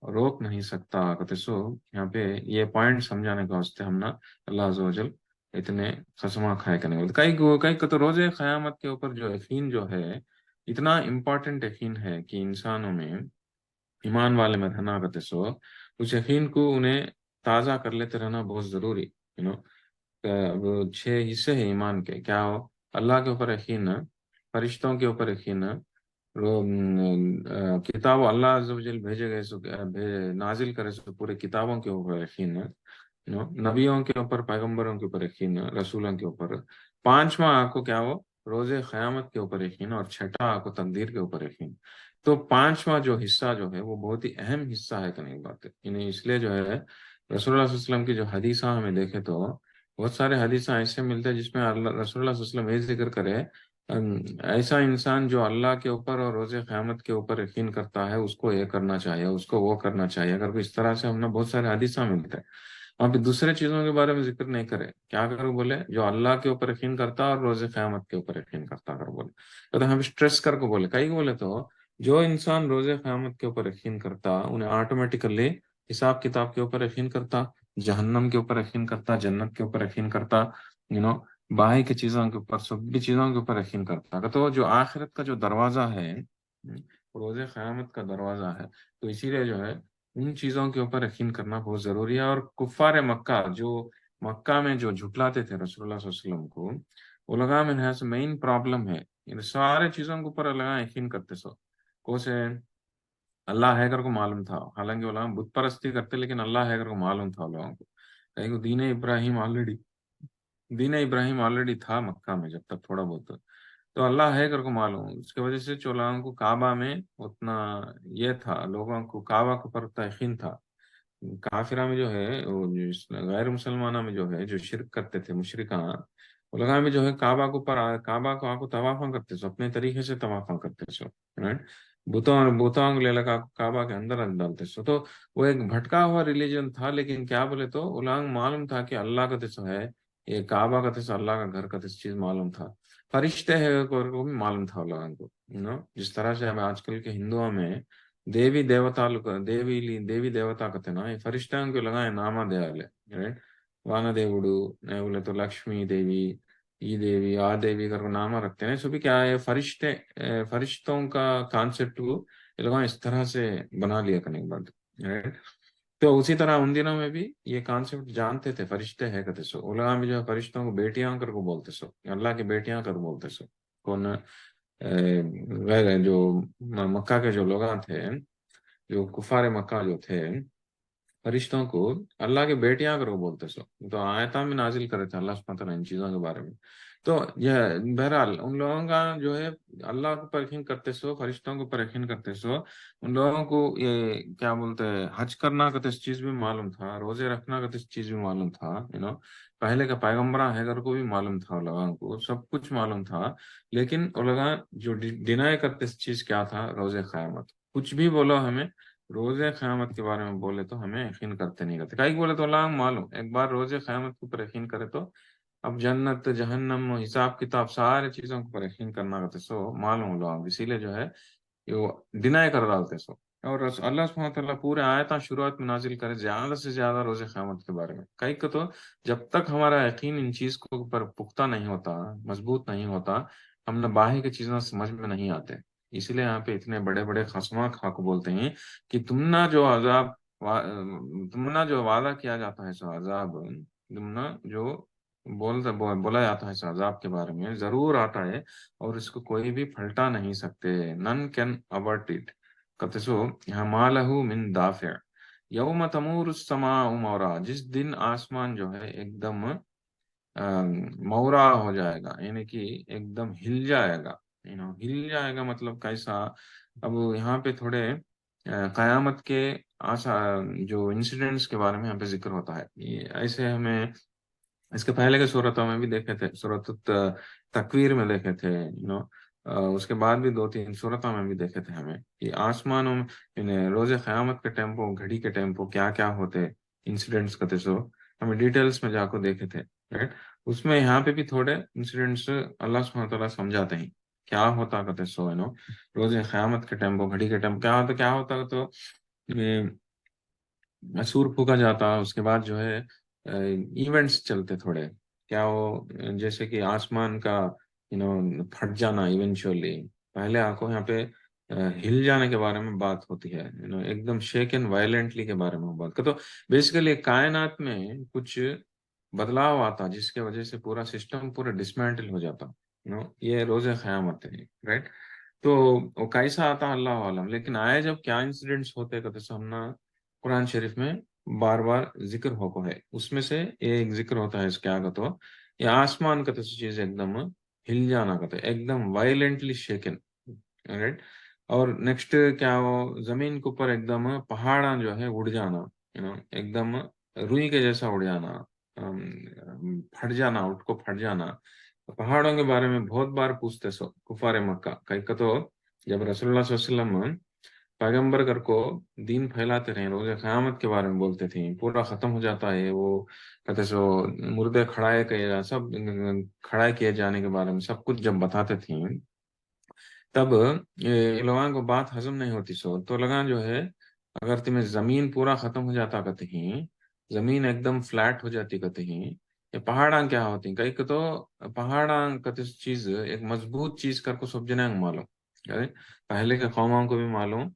روک نہیں سکتا. کہتے سو یہاں پہ یہ پوائنٹ سمجھانے کے واسطے ہم نا اللہ عز و جل اتنے خصمہ کھائے کرنے والے کئی تو روز قیامت کے اوپر جو یقین جو ہے اتنا امپورٹنٹ یقین ہے کہ انسانوں میں ایمان والے میں رہنا کرتے سو اس یقین کو انہیں تازہ کر لیتے رہنا بہت ضروری. یو نو وہ 6 حصے ہیں ایمان کے. کیا ہو؟ اللہ کے اوپر یقین، فرشتوں کے اوپر یقین، کتاب اللہ عز و جل بھیجے گئے سو نازل کرے سو پورے کتابوں کے اوپر یقین، نبیوں کے اوپر، پیغمبروں کے اوپر یقین، رسولوں کے اوپر. پانچواں آپ کو کیا ہو؟ روز قیامت کے اوپر یقین، اور چھٹا آپ کو تقدیر کے اوپر یقین. تو پانچواں جو حصہ جو ہے وہ بہت ہی اہم حصہ ہے کہ نہیں بات ہے. یعنی اس لیے جو ہے رسول اللہ صلی اللہ علیہ وسلم کی جو حدیثہ ہمیں دیکھے تو بہت سارے حدیثہ ایسے ملتے ہیں جس میں رسول اللہ صلی اللہ علیہ وسلم یہ ذکر کرے ایسا انسان جو اللہ کے اوپر اور روز قیامت کے اوپر یقین کرتا ہے اس کو یہ کرنا چاہیے، اس کو وہ کرنا چاہیے. اگر اس طرح سے ہم نے بہت سارے حدیثہ ملتے ہیں، وہاں پہ دوسرے چیزوں کے بارے میں ذکر نہیں کرے. کیا کرو بولے جو اللہ کے اوپر یقین کرتا اور روز قیامت کے اوپر یقین کرتا کر بولے. تو ہم اسٹریس کر کو بولے کئی بولے تو جو انسان روز قیامت کے اوپر یقین کرتا انہیں آٹومیٹیکلی حساب کتاب کے اوپر یقین کرتا، جہنم کے اوپر یقین کرتا، جنت کے اوپر یقین کرتا، یو نو باہر کی چیزوں کے اوپر، سب بھی چیزوں کے اوپر یقین کرتا. تو جو آخرت کا جو دروازہ ہے روز قیامت کا دروازہ ہے. تو اسی لیے جو ہے ان چیزوں کے اوپر یقین کرنا بہت ضروری ہے. اور کفار مکہ جو مکہ میں جو جھٹلاتے تھے رسول اللہ صلی اللہ علیہ وسلم کو، وہ لگا میں یہاں سے مین پرابلم ہے. یعنی سارے چیزوں کے اوپر لگا یقین کرتے سو کو سے اللہ حیدر کو معلوم تھا، حالانکہ وہ لوگ بت پرستی کرتے لیکن اللہ حیدر کو معلوم تھا لوگوں کو. کہیں کو دین ابراہیم آلریڈی تھا مکہ میں جب تک تھوڑا بہت تو اللہ ہے کر کو معلوم. اس کی وجہ سے چولاؤں کو کعبہ میں اتنا یہ تھا، لوگوں کو کعبہ کے اوپر اتنا یقین تھا. کافرہ میں جو ہے وہ غیر مسلمانوں میں جو ہے جو شرک کرتے تھے مشرکاں، وہ لوگاں میں جو ہے کعبہ کے اوپر کعبہ کو آپ کو طوافاں کرتے سو، اپنے طریقے سے طوافاں کرتے سو، رائٹ. بتوں لے لگا کعبہ کے اندر ڈالتے سو. تو وہ ایک بھٹکا ہوا ریلیجن تھا. لیکن کیا بولے تو علماء معلوم تھا کہ اللہ کا تسو ہے، یہ کعبہ کا تسو اللہ کا گھر کا تس چیز معلوم تھا. فرشتے ہے کو بھی معلوم تھا لوگوں کو. جس طرح سے ہمیں آج کل کے ہندوؤں میں دیوی دیوتا دیوی دیوتا کہتے نا، یہ فرشتوں کو لگائے ناما دیا رائٹ. وانا دیوڑو نہیں بولے تو لکشمی دیوی، ای دیوی آ دیوی کر نام رکھتے ہیں. سو بھی کیا ہے فرشتوں کا کانسیپٹ کو یہ لوگ اس طرح سے بنا لیا کرنے کے بعد. تو اسی طرح ان دنوں میں بھی یہ کانسیپٹ جانتے تھے فرشتے ہے کہتے سو. علماء میں جو ہے فرشتوں کو بیٹیاں کر کو بولتے سو، اللہ کی بیٹیاں کر بولتے سو. کون غیر جو مکہ کے جو لوگ تھے، جو کفار مکہ جو تھے، فرشتوں کو اللہ کے بیٹیاں کرو بولتے سو. تو آیتاں میں نازل کرے تھے اللہ سبحانہ وتعالی ان چیزوں کے بارے میں. تو یہ بہرحال ان لوگوں کا جو ہے اللہ کو پر یقین کرتے سو، فرشتوں کو پر یقین کرتے سو، ان لوگوں کو یہ کیا بولتے ہیں حج کرنا کا اس چیز بھی معلوم تھا، روزے رکھنا کا اس چیز بھی معلوم تھا. پہلے کا پیغمبرہ حیدر کو بھی معلوم تھا، لوگوں کو سب کچھ معلوم تھا. لیکن لوگ جو ڈینائی کرتے اس چیز کیا تھا؟ روز قیامت. کچھ بھی بولو ہمیں روز قیامت کے بارے میں بولے تو ہمیں یقین کرتے نہیں کرتے. کئی بولے تو اللہ معلوم ایک بار روز قیامت کے اوپر یقین کرے تو اب جنت جہنم حساب کتاب سارے چیزوں کے اوپر یقین کرنا کرتے سو معلوم لوگ. اسی لیے جو ہے وہ ڈینائی کر ڈالتے سو. اور اللہ سبحانہ وتعالیٰ پورے آیتاں شروعات میں نازل کرے زیادہ سے زیادہ روز قیامت کے بارے میں. کئی کو تو جب تک ہمارا یقین ان چیز کو اوپر پختہ نہیں ہوتا، مضبوط نہیں ہوتا، ہم نے باہر کی چیزوں سمجھ میں نہیں آتے. اسی لیے یہاں پہ اتنے بڑے بڑے خصمہ خاں کو بولتے ہیں کہ تم نہ جو وعدہ کیا جاتا ہے سو عذاب، تم نہ جو بولا جاتا ہے اس عذاب کے بارے میں، ضرور آتا ہے اور اس کو کوئی بھی پھلٹا نہیں سکتے. نن کین ابرٹ اٹ. کتسو ما لہو من دافع یوم تمور السماء مورا، جس دن آسمان جو ہے ایک دم مورا ہو جائے گا، یعنی کہ ایک دم ہل جائے گا. ہل جائے گا مطلب کیسا؟ اب یہاں پہ تھوڑے قیامت کے جو انسیڈنٹس کے بارے میں یہاں پہ ذکر ہوتا ہے. ایسے ہمیں اس کے پہلے کے صورتوں میں بھی دیکھے تھے، صورت تکویر میں دیکھے تھے، اس کے بعد بھی 2 3 صورتوں میں بھی دیکھے تھے ہمیں کہ آسمانوں میں روز قیامت کے ٹیمپو، گھڑی کے ٹیمپو کیا کیا ہوتے انسیڈنٹس کا سو ہمیں ڈیٹیلس میں جا کو دیکھے تھے. رائٹ. اس میں یہاں پہ بھی تھوڑے انسیڈنٹس اللہ سبحانہ تعالیٰ سمجھاتے ہیں کیا ہوتا کہتے سو روز قیامت کے ٹیمپو، گھڑی کے ٹیمپو کیا ہوتا تو سور پھونکا جاتا. اس کے بعد جو ہے ایونٹس چلتے تھوڑے، کیا وہ جیسے کہ آسمان کا پھٹ جانا ایونچولی. پہلے آنکھوں یہاں پہ ہل جانے کے بارے میں بات ہوتی ہے، ایک دم شیکن وائلنٹلی کے بارے میں بات. تو بیسیکلی کائنات میں کچھ بدلاؤ آتا جس کی وجہ سے پورا سسٹم پورا ڈسمینٹل ہو جاتا. یہ روز قیامت ہے. رائٹ. تو وہ کیسا آتا اللہ عالم، لیکن آئے جب کیا انسیڈنٹس ہوتے کہتے سامنا قرآن شریف میں بار بار ذکر ہو ہے. اس میں سے ایک ذکر ہوتا ہے اس کے آگے تو یہ آسمان کا تو چیز ایک دم ہل جانا کا، ایک دم وائلنٹلی شیکن. رائٹ. اور نیکسٹ کیا وہ زمین کے اوپر ایک دم پہاڑاں جو ہے اڑ جانا، ایک دم روئی کے جیسا اڑ جانا، پھٹ جانا، اٹھ کو پھٹ جانا. پہاڑوں کے بارے میں بہت بار پوچھتے سو کفار مکہ کئی کا تو جب رسول اللہ صلی اللہ علیہ وسلم پیغمبر کر کو دین پھیلاتے رہے، روز قیامت کے بارے میں بولتے تھے پورا ختم ہو جاتا ہے وہ کہتے سو مردے سب کھڑا کیے جانے کے بارے میں سب کچھ جب بتاتے تھے، تب یہ لوگوں کو بات ہضم نہیں ہوتی سو تو لگا جو ہے اگر تمہیں زمین پورا ختم ہو جاتا کہتے ہیں، زمین ایک دم فلیٹ ہو جاتی کہتے ہیں، یہ پہاڑاں کیا ہوتی کئی کہ تو پہاڑاں کہتے چیز ایک مضبوط چیز کر کو سب جنے معلوم. پہلے کے قوموں کو بھی معلوم،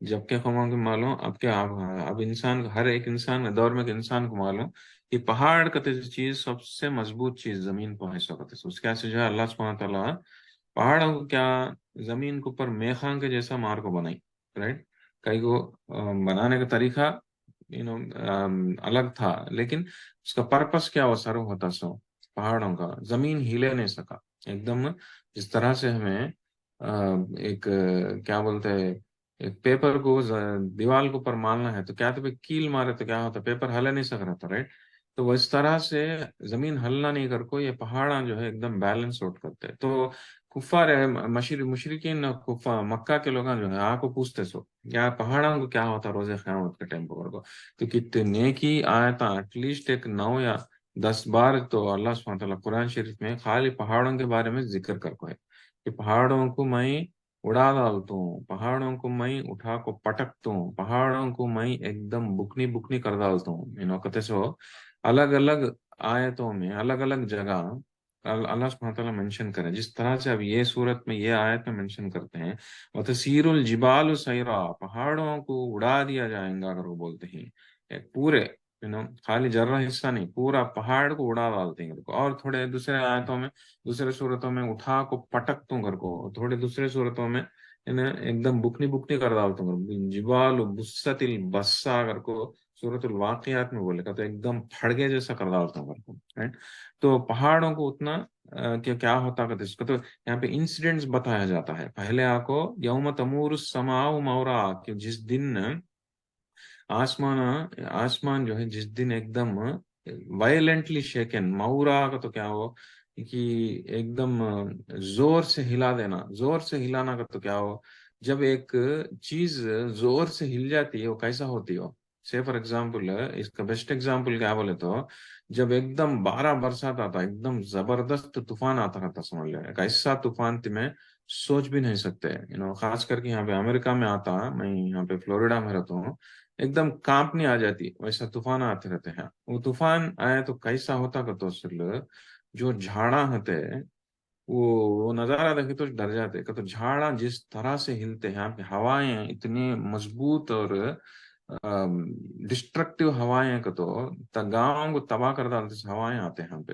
جب کے قوموں کو معلوم، اب انسان ہر ایک انسان دور میں انسان کو معلوم کہ پہاڑ کہتے چیز سب سے مضبوط چیز زمین پہ حصہ کرتے. اس کے جو ہے اللہ سبحانہ تعالیٰ پہاڑوں کو کیا زمین کے اوپر میخاں کے جیسا مار کو بنائی. رائٹ. کئی کو بنانے کا طریقہ الگ تھا، لیکن اس کا پرپس کیا وہ سرو ہوتا سو پہاڑوں کا زمین ہلے نہیں سکا. ایک دم جس طرح سے ہمیں ایک کیا بولتے ہیں ایک پیپر کو دیوال کے اوپر مارنا ہے تو کیا تو کیل مارے تو کیا ہوتا پیپر ہلے نہیں سک رہا تھا. رائٹ. تو وہ اس طرح سے زمین ہلنا نہیں کر کو یہ پہاڑاں جو ہے ایک دم بیلنس آؤٹ کرتے. تو کفار ہے مشرقین مکہ کے لوگ جو ہے آ کو پوچھتے سو کیا پہاڑوں کو کیا ہوتا روز قیامت کے ٹائم پر کو. تو کتنے کی آیت ایٹ لیسٹ ایک 9 یا 10 بار تو اللہ سبحانہ تعالیٰ قرآن شریف میں خالی پہاڑوں کے بارے میں ذکر کر کو ہے کہ پہاڑوں کو میں اڑا ڈالتا ہوں، پہاڑوں کو میں اٹھا کو پٹکتا ہوں، پہاڑوں کو میں ایک دم بکنی بکنی کر ڈالتا ہوں. کہتے سو الگ الگ آیتوں میں الگ الگ جگہ اللہ سبحانہ تعالیٰ مینشن کرے. جس طرح سے اب یہ صورت میں یہ آیت میں مینشن کرتے ہیں وَتَسِيرُ الْجِبَالُ سَيْرًا، پہاڑوں کو اڑا دیا جائے گا اگر وہ بولتے ہیں ایک پورے خالی جرہ حصہ نہیں پورا پہاڑ کو اڑا ڈالتے ہیں. اور تھوڑے دوسرے آیتوں میں دوسرے صورتوں میں اٹھا کو پٹکتوں گھر کو، تھوڑے دوسرے صورتوں میں ایک دم بکنی بکنی کر ڈالتا ہوں. جبال بست البسا اگر کو صورت الواقعات میں بولے گا تو ایک دم پھڑگے جیسا کر ڈالتا ہوں گھر کو. تو پہاڑوں کو اتنا کہ کیا ہوتا ہے اس کو تو یہاں پہ انسیڈنٹس بتایا جاتا ہے. پہلے آپ کو یوم تمور السماء مورا کہ جس دن آسمان جو ہے جس دن ایک دم وائلنٹلی شیکن، مورا کا تو کیا ہو کہ ایک دم زور سے ہلا دینا، زور سے ہلانا کا تو کیا ہو جب ایک چیز زور سے ہل جاتی ہے وہ کیسا ہوتی ہو. سے فار ایگزامپل اس کا بیسٹ ایگزامپل کیا بولے تو جب ایک دم 12 برسات آتا ایک دم زبردست طوفان آتا رہتا سمجھ لے ایک ایسا طوفان تمہیں سوچ بھی نہیں سکتے. خاص کر کے یہاں پہ امریکہ میں آتا، میں یہاں پہ فلوریڈا میں رہتا ہوں، ایک دم کانپنی آ جاتی ویسا طوفان آتے رہتے ہیں. وہ طوفان آئے تو کیسا ہوتا کہ تو جو جھاڑا ہوتے وہ نظارہ دیکھے تو ڈر جاتے کہ تو جھاڑا جس طرح سے ہلتے ہیں. یہاں پہ ہوائیں اتنی مضبوط اور ڈسٹرکٹیو ہوائیں کہ تو گاؤں کو تباہ کر ڈالتے ہوائیں آتے ہیں یہاں پہ.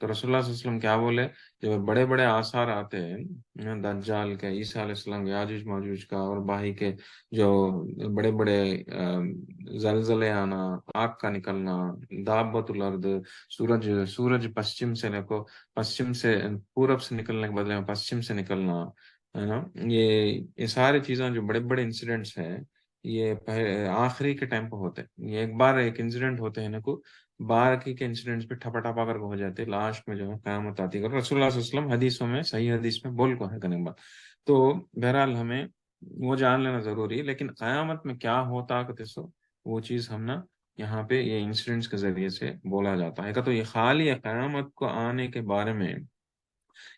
تو رسول اللہ صلی اللہ علیہ وسلم کیا بولے؟ جب بڑے بڑے آثار آتے ہیں دجال کے، عیسیٰ علیہ السلام کے، یاجوج ماجوج کا، اور باہی کے جو بڑے بڑے زلزلے آنا، آگ کا نکلنا، دابت الارض، سورج پشچم سے پورب سے نکلنے کے بدلے میں پشچم سے نکلنا، ہے نا، یہ ساری چیزیں جو بڑے بڑے انسیڈنٹس ہیں، یہ آخری کے ٹائم پہ ہوتے ہیں۔ یہ ایک بار ایک انسیڈنٹ ہوتے ہیں نا کو، باقی کے انسیڈنٹس پہ ٹھپا ٹھپا کر کے ہو جاتے، لاسٹ میں جو ہے قیامت آتی ہے۔ رسول اللہ صلی اللہ علیہ وسلم حدیثوں میں، صحیح حدیث میں بول کو ہے کرنے بات۔ تو بہرحال ہمیں وہ جان لینا ضروری ہے، لیکن قیامت میں کیا ہوتا کہ سو وہ چیز ہم نا یہاں پہ یہ انسیڈنٹس کے ذریعے سے بولا جاتا ہے کہ تو یہ خالی قیامت کو آنے کے بارے میں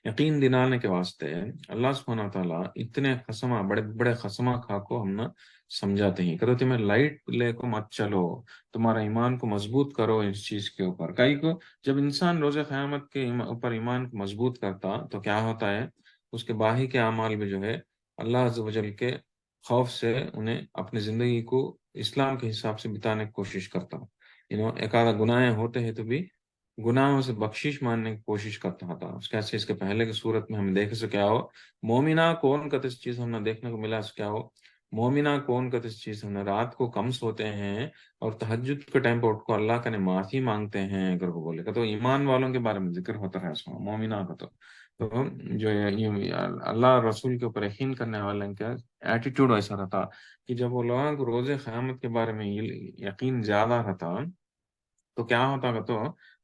یقین دلانے کے واسطے اللہ سبحانہ تعالیٰ اتنے قسمہ، بڑے بڑے قسمہ کھا کو ہم نہ سمجھاتے ہیں کہ تمہیں لائٹ لے کو مت چلو، تمہارا ایمان کو مضبوط کرو اس چیز کے اوپر۔ کئی کو جب انسان روز قیامت کے اوپر ایمان کو مضبوط کرتا تو کیا ہوتا ہے، اس کے باہی کے اعمال میں جو ہے اللہ عز و جل کے خوف سے انہیں اپنی زندگی کو اسلام کے حساب سے بتانے کی کوشش کرتا ہوں۔ ایک آدھا گناہ ہوتے ہیں تو بھی گناہوں سے بخشش ماننے کی کوشش کرتا تھا۔ اس کیسے اس کے پہلے کی صورت میں ہم دیکھ سے کیا ہو، مومنہ کون کا اس چیز ہم نے دیکھنے کو ملا، کیا ہو مومنہ کون کا اس چیز ہم نے رات کو کم سوتے ہیں اور تہجد کے ٹائم پہ اٹھ کو اللہ کا نے معافی مانگتے ہیں اگر وہ بولے گا تو ایمان والوں کے بارے میں ذکر ہوتا ہے اس میں مومنہ کا۔ تو جو یہ اللہ رسول کے اوپر یقین کرنے والے کا ایٹیٹیوڈ ایسا رہتا کہ جب وہ لوگوں کو روز قیامت کے بارے میں یقین زیادہ رہتا تو کیا ہوتا گا، تو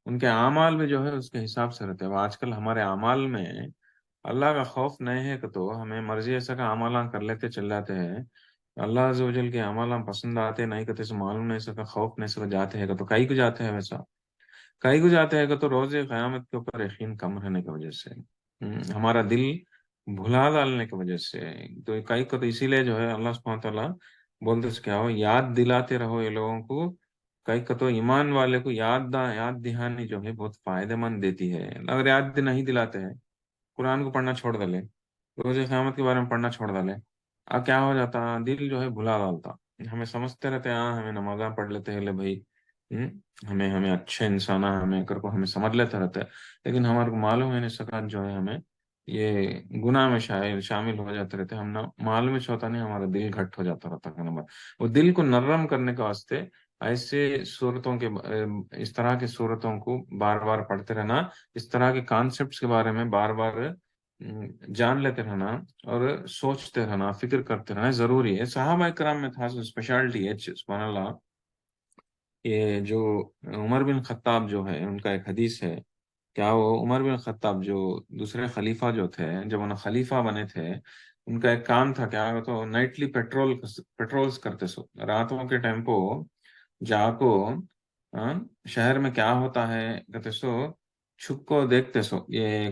ان کے اعمال میں جو ہے اس کے حساب سے رہتے ہیں۔ آج کل ہمارے اعمال میں اللہ کا خوف نہیں ہے کہ تو ہمیں مرضی ایسا کا اعمال کر لیتے چل جاتے ہیں، اللہ عز و جل کے اعمال پسند آتے نہیں کہتے سے معلوم نہیں سکا، خوف نہیں سکا جاتے ہیں کہ تو کئی کو جاتے ہیں ویسا، کئی کو جاتے ہیں کہ تو روز قیامت کے اوپر یقین کم رہنے کی وجہ سے، ہمارا دل بھلا ڈالنے کی وجہ سے، تو کئی کو تو اسی لیے جو ہے اللہ سبحانہ تعالیٰ بولتے سے کیا ہو، یاد دلاتے رہو یہ لوگوں کو، کئی کا تو ایمان والے کو یاد دہانی جو ہے بہت فائدہ مند دیتی ہے۔ اگر یاد نہیں دلاتے ہیں، قرآن کو پڑھنا چھوڑ ڈالے، روز قیامت کے بارے میں پڑھنا چھوڑ ڈالے، اب کیا ہو جاتا، دل جو ہے بھلا ڈالتا۔ ہمیں سمجھتے رہتے ہیں، ہاں ہمیں نمازاں پڑھ لیتے ہیں لے بھائی، ہم، ہمیں اچھے انسان ہیں، ہمیں کر کو ہمیں سمجھ لیتے رہتے ہیں، لیکن ہمارے کو معلوم ہے نہیں سکا جو ہے ہمیں یہ گناہ میں شامل ہو جاتے رہتے، ہم نہ معلوم ہوتا نہیں، ہمارا دل گھٹ ہو جاتا رہتا ہے۔ وہ دل کو نرم کرنے کے واسطے ایسے صورتوں کے اس طرح کی صورتوں کو بار بار پڑھتے رہنا، اس طرح کے کانسیپٹس کے بارے میں بار بار جان لیتے رہنا اور سوچتے رہنا، فکر کرتے رہنا ضروری ہے۔ صحابہ کرام میں تھا اسپیشلٹی ہے، سبحان اللہ، یہ جو عمر بن خطاب جو ہے ان کا ایک حدیث ہے، کیا وہ عمر بن خطاب جو دوسرے خلیفہ جو تھے، جب انہیں خلیفہ بنے تھے، ان کا ایک کام تھا کیا تو نائٹلی پیٹرولز کرتے سو، راتوں کے ٹیمپو جا کو شہر میں کیا ہوتا ہے کہتے سو چھپ کو دیکھتے سو، یہ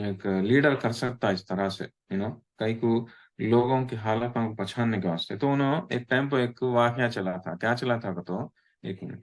ایک لیڈر کر سکتا ہے اس طرح سے، کئی کو لوگوں کی حالتوں کو پہچاننے کے واسطے۔ تو انہوں ایک ٹائم پہ ایک واقعہ چلا تھا، کیا چلا تھا کہ تو ایک منٹ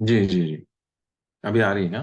جی جی جی، ابھی آ رہی ہے نا؟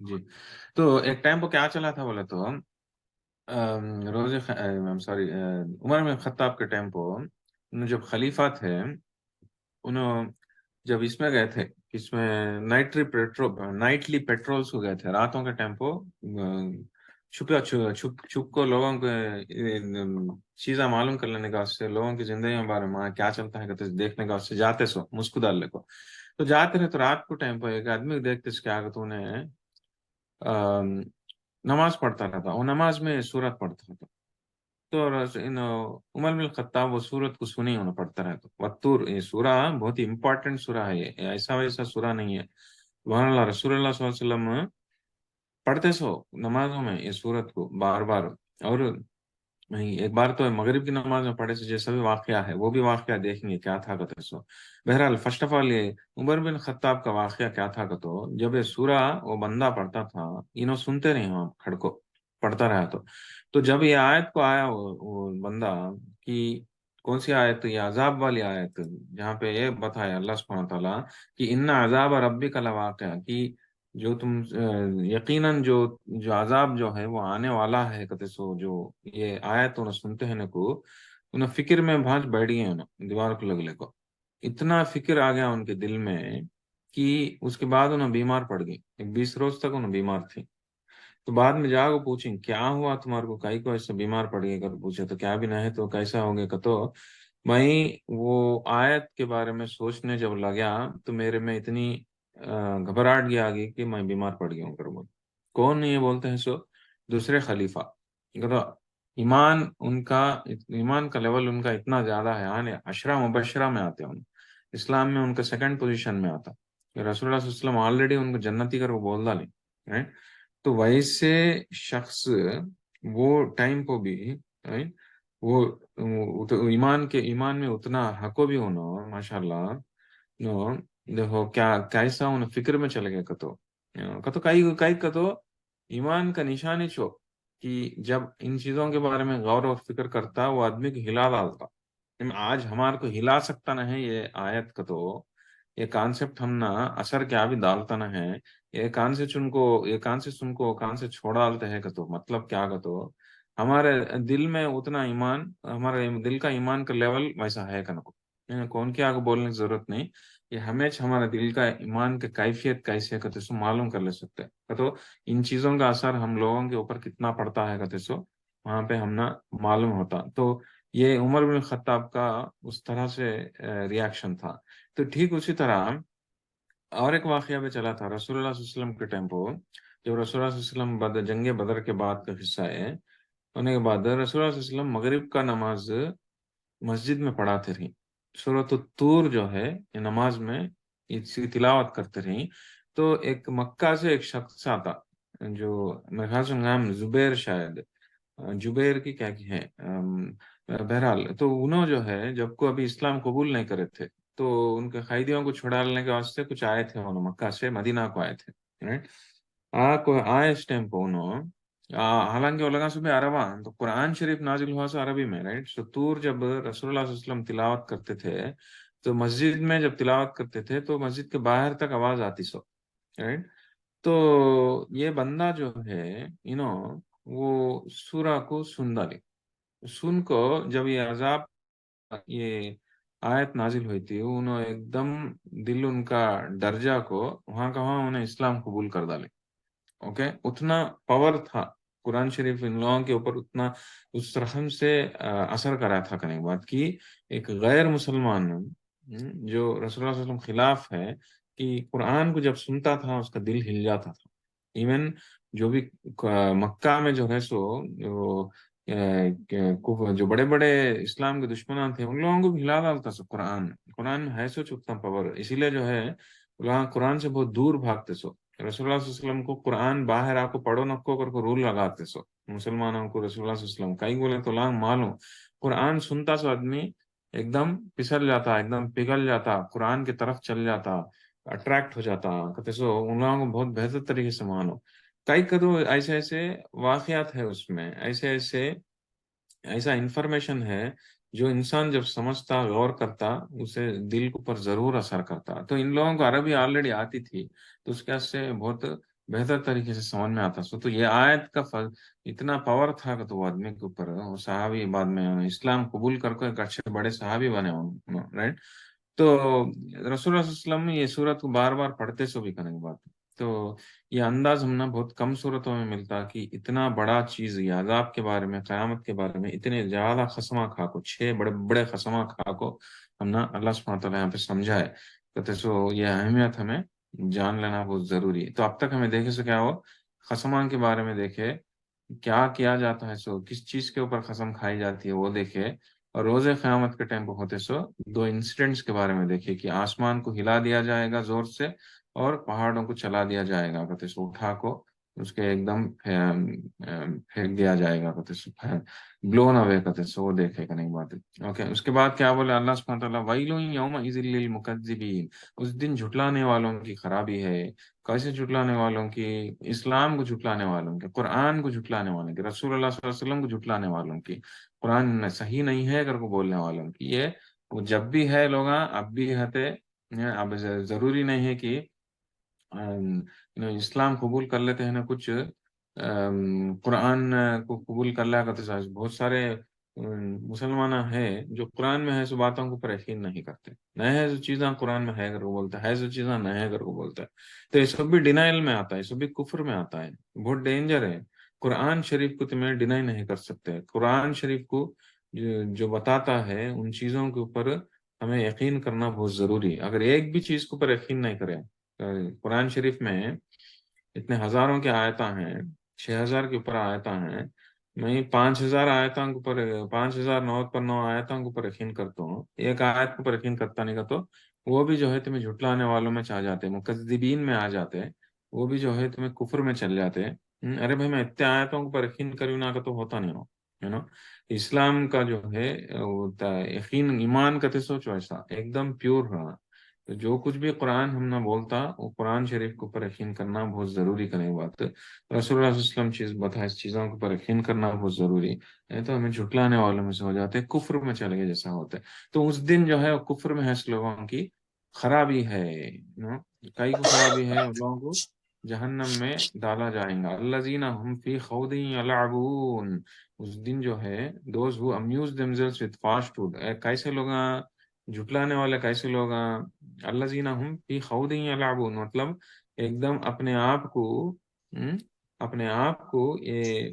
جی، تو ایک ٹائم پہ کیا چلا تھا بولے تو سوری، عمر بن خطاب کے ٹائم پہ انہوں جب خلیفہ تھے، انہوں جب اس میں گئے تھے، اس میں نائٹلی پیٹرولز ہو گئے تھے راتوں کے ٹائم پہ، چھپ چھپ کو لوگوں کے چیزیں معلوم کر لینے کا واسطے، لوگوں کی زندگی کے بارے میں کیا چلتا ہے کہ دیکھنے کا واسطے جاتے سو مسکو ڈالنے کو، تو جاتے رہے تو رات کو ٹائم پہ ایک آدمی دیکھتے کیا کہ تو انہیں نماز پڑھتا رہتا، وہ نماز میں سورت پڑھتا تھا، تو عمر بن الخطاب وہ سورت کو سنی انہیں پڑھتا رہتا، والطور، یہ سورہ بہت ہی امپورٹنٹ سورہ ہے، یہ ایسا ویسا سورہ نہیں ہے، سبحان اللہ، رسول اللہ صلی اللہ علیہ وسلم پڑھتے سو نمازوں میں یہ سورت کو بار بار، اور ایک بار تو مغرب کی نماز میں پڑھے سے جیسا بھی واقعہ ہے وہ بھی واقعہ دیکھیں گے کیا تھا کہتے سو۔ بہرحال فرسٹ آف آل یہ عمر بن خطاب کا واقعہ کیا تھا کہ تو جب یہ سورہ وہ بندہ پڑھتا تھا، انہوں سنتے نہیں وہاں کھڑ کو پڑھتا رہا، تو جب یہ آیت کو آیا وہ بندہ کہ کون سی آیت؟ یہ عذاب والی آیت، جہاں پہ یہ بتایا اللہ سبحانہ تعالیٰ کہ ان عذاب ربک لواقع، کہ جو تم یقیناً جو جو عذاب جو ہے وہ آنے والا ہے کتے سو، جو یہ آیت انہیں سنتے ہیں کو انہیں فکر میں بھانج بیٹھ گئے انہیں دیوار کو لگلے کو، اتنا فکر آ گیا ان کے دل میں کہ اس کے بعد انہیں بیمار پڑ گئی، 20 روز تک انہیں بیمار تھی۔ تو بعد میں جا کو پوچھیں کیا ہوا تمہارے کو، کائی کو ایسا بیمار پڑ گئے، کر پوچھے تو کیا بھی نہ ہے تو کیسا ہو گیا کہ تو میں وہ آیت کے بارے میں سوچنے جب لگا تو میرے میں اتنی گھبراہٹ گیا آگے کہ میں بیمار پڑ گیا ہوں کر بول۔ کون یہ بولتے ہیں سو؟ دوسرے خلیفہ، کہ ایمان ان کا، ایمان کا لیول ان کا اتنا زیادہ ہے، یعنی عشرہ مبشرہ میں آتے ہیں، اسلام میں ان کا سیکنڈ پوزیشن میں آتا کہ رسول اللہ صلی اللہ علیہ وسلم آلریڈی ان کو جنتی کر وہ بول ڈالی، right؟ تو ویسے شخص وہ ٹائم کو بھی right؟ وہ ایمان میں اتنا حقو بھی ہونا ماشاء اللہ نو، دیکھو کیا کیسا انہیں فکر میں چلے گئے کتو کئی کتو ایمان کا نشانی چھو کہ جب ان چیزوں کے بارے میں غور و فکر کرتا وہ آدمی کو ہلا ڈالتا۔ آج ہمارے کو ہلا سکتا نہ ہے یہ آیت کا، تو یہ کانسیپٹ ہم نہ اثر کیا بھی ڈالتا نہ ہے، یہ کان سے چن کو، یہ کان سے سن کو کان سے چھوڑ ڈالتے ہے کہ تو مطلب کیا کہ تو ہمارے دل میں اتنا ایمان، ہمارے دل کا ایمان کا لیول ویسا ہے کہ نہ کون کی آگے بولنے کی ضرورت نہیں، یہ ہمیشہ ہمارے دل کا ایمان کی کیفیت کیسے ہے کہتے سو معلوم کر لے سکتے کہ تو ان چیزوں کا اثر ہم لوگوں کے اوپر کتنا پڑتا ہے کہتے سو وہاں پہ ہم نہ معلوم ہوتا۔ تو یہ عمر بن خطاب کا اس طرح سے ریاکشن تھا۔ تو ٹھیک اسی طرح اور ایک واقعہ بھی چلا تھا رسول اللہ صلی اللہ علیہ وسلم کے ٹائم پہ، جو رسول اللہ صلی اللہ علیہ وسلم جنگ بدر کے بعد کا حصہ ہے، ہونے کے بعد رسول اللہ صلی اللہ علیہ وسلم مغرب کا نماز مسجد میں پڑھاتے رہی، سورۃ الطور جو ہے یہ نماز میں اس کی تلاوت کرتے رہی۔ تو ایک مکہ سے ایک شخص آتا، جو میرے خیال سے نام زبیر، شاید جبیر کی کیا کی ہے، بہرحال تو انہوں جو ہے جب کو ابھی اسلام قبول نہیں کرے تھے، تو ان کے قیدیوں کو چھڑانے کے واسطے کچھ آئے تھے، انہوں مکہ سے مدینہ کو آئے تھے، right؟ آئے اس ٹائم پہ انہوں حالانکہ وہ لگا صبح عربان، تو قرآن شریف نازل ہوا سو عربی میں، رائٹ؟ سو طور جب رسول اللہ صلی اللہ علیہ وسلم تلاوت کرتے تھے تو مسجد میں جب تلاوت کرتے تھے تو مسجد کے باہر تک آواز آتی سو، رائٹ؟ تو یہ بندہ جو ہے وہ سورہ کو سن ڈالی، سن کو جب یہ عذاب، یہ آیت نازل ہوئی تھی، انہوں ایک دم دل ان کا درجہ کو وہاں کا وہاں انہیں اسلام قبول کر ڈالے۔ اوکے، اتنا پاور تھا قرآن شریف ان لوگوں کے اوپر، اتنا اس رحم سے اثر کرا تھا کرنے کے بعد کہ ایک غیر مسلمان جو رسول اللہ صلی اللہ علیہ وسلم خلاف ہے، کہ قرآن کو جب سنتا تھا اس کا دل ہل جاتا تھا۔ ایون جو بھی مکہ میں جو ہے سو جو بڑے بڑے اسلام کے دشمنان تھے ان لوگوں کو بھی ہلا ڈالتا سو قرآن، قرآن میں ہے سو اتنا پاور، اسی لیے جو ہے وہاں قرآن سے بہت دور بھاگتے سو۔ رسول اللہ صلی اللہ علیہ وسلم کو قرآن باہر آپ کو پڑھو نکو کر کو رول لگاتے سو مسلمانوں کو، رسول اللہ صلی اللہ علیہ وسلم کئی بولے تو لانگ معلوم قرآن سنتا سو آدمی ایک دم پسل جاتا، ایک دم پگھل جاتا، قرآن کی طرف چل جاتا، اٹریکٹ ہو جاتا کہتے سو ان لوگوں کو بہت بہتر طریقے سے مانو۔ کئی کدو ایسے ایسے واقعات ہے اس میں، ایسا انفارمیشن ہے جو انسان جب سمجھتا، غور کرتا، اسے دل کے اوپر ضرور اثر کرتا۔ تو ان لوگوں کو عربی آلریڈی آتی تھی تو اس کے سے بہت بہتر طریقے سے سمجھ میں آتا سو۔ تو یہ آیت کا اتنا پاور تھا کہ تو وہ آدمی کے اوپر، وہ صحابی بعد میں اسلام قبول کر کے ایک اچھے بڑے صحابی بنے، رائٹ؟ تو رسول اللہ صلی اللہ علیہ وسلم یہ صورت کو بار بار پڑھتے سو بھی کرنے کی بات، تو یہ انداز ہم نے بہت کم صورتوں میں ملتا کہ اتنا بڑا چیز، یہ عذاب کے بارے میں، قیامت کے بارے میں اتنے زیادہ خسمہ کھا کو، 6 بڑے بڑے خسمہ کھا کو ہم نے اللہ سبحانہ تعالیٰ یہاں پہ سمجھائے، کہتے سو یہ اہمیت ہمیں جان لینا بہت ضروری ہے۔ تو اب تک ہمیں دیکھے سو کیا ہو، خسمان کے بارے میں دیکھے، کیا کیا جاتا ہے سو، کس چیز کے اوپر قسم کھائی جاتی ہے وہ دیکھے، اور روز قیامت کے ٹائم پہ ہوتے سو 2 انسیڈنٹس کے بارے میں دیکھے کہ آسمان کو ہلا دیا جائے گا زور سے اور پہاڑوں کو چلا دیا جائے گا کہتے سو اٹھا کو، اس کے ایک دم پھینک دیا جائے گا کہتے سو، بلون اوے کہتے سو، وہ دیکھے گا نہیں بات ہے. اوکے، اس کے بعد کیا بولے اللہ سبحانہ تعالیٰ، وَيْلٌ يَوْمَئِذٍ لِّلْمُكَذِّبِينَ، اس دن جھٹلانے والوں کی خرابی ہے. کیسے جھٹلانے والوں کی؟ اسلام کو جھٹلانے والوں کی، قرآن کو جھٹلانے والوں کی، رسول اللہ صلی اللہ علیہ وسلم کو جھٹلانے والوں کی، قرآن صحیح نہیں ہے اگر کو بولنے والوں کی. یہ وہ جب بھی ہے لوگ، اب بھی ہتے. اب ضروری نہیں ہے کہ اسلام قبول کر لیتے ہیں نا کچھ، قرآن کو قبول کر لیا کرتے ہیں. بہت سارے مسلمان ہیں جو قرآن میں ہے سو باتوں کو پر یقین نہیں کرتے. نہ ہے جو چیزاں قرآن میں ہے اگر وہ بولتا ہے، جو چیزاں نہ ہے اگر وہ بولتا ہے، تو یہ سب بھی ڈینائل میں آتا ہے، یہ سب بھی کفر میں آتا ہے. بہت ڈینجر ہے. قرآن شریف کو تمہیں ڈینائی نہیں کر سکتے. قرآن شریف کو جو بتاتا ہے ان چیزوں کے اوپر ہمیں یقین کرنا بہت ضروری ہے. اگر ایک بھی چیز کے اوپر یقین نہیں کرے، قرآن شریف میں اتنے ہزاروں کے آیتاں ہیں، 6,000 کے اوپر آیتاں ہیں، میں 5,000 آیتوں کے اوپر، 5,009 پر 9 آیتوں کے اوپر یقین کرتا ہوں، ایک آیت کے اوپر یقین کرتا نہیں کا تو وہ بھی جو ہے تمہیں جھٹلانے والوں میں چاہ جاتے، مکذبین میں آ جاتے، وہ بھی جو ہے تمہیں کفر میں چل جاتے. ارے بھائی میں اتنے آیتوں کے اوپر یقین کری نہ کا تو ہوتا نہیں ہو. اسلام کا جو ہے وہ یقین ایمان کا تو سوچو ایسا ایک دم پیور رہا. تو جو کچھ بھی قرآن ہم نہ بولتا، وہ قرآن شریف کے اوپر یقین کرنا بہت ضروری کرنے کی بات. رسول اللہ صلی اللہ علیہ وسلم چیز بتا، اس چیزوں کے اوپر یقین کرنا بہت ضروری ہے. تو ہمیں جھٹلانے والوں میں سے ہو جاتے، کفر میں چلے گئے جیسا ہوتا ہے. تو اس دن جو ہے وہ کفر میں ہے، اس لوگوں کی خرابی ہے. کئی کو خرابی ہے، ان لوگوں کو جہنم میں ڈالا جائیں گا. الذین هم فی خوض یلعبون، اس دن جو ہے دوز ہو امuse themselves with fast food، کیسے لوگ جھٹلانے والے، کیسے لوگ الذین هم فی خوض یلعبون، مطلب ایک دم اپنے آپ کو اپنے آپ کو یہ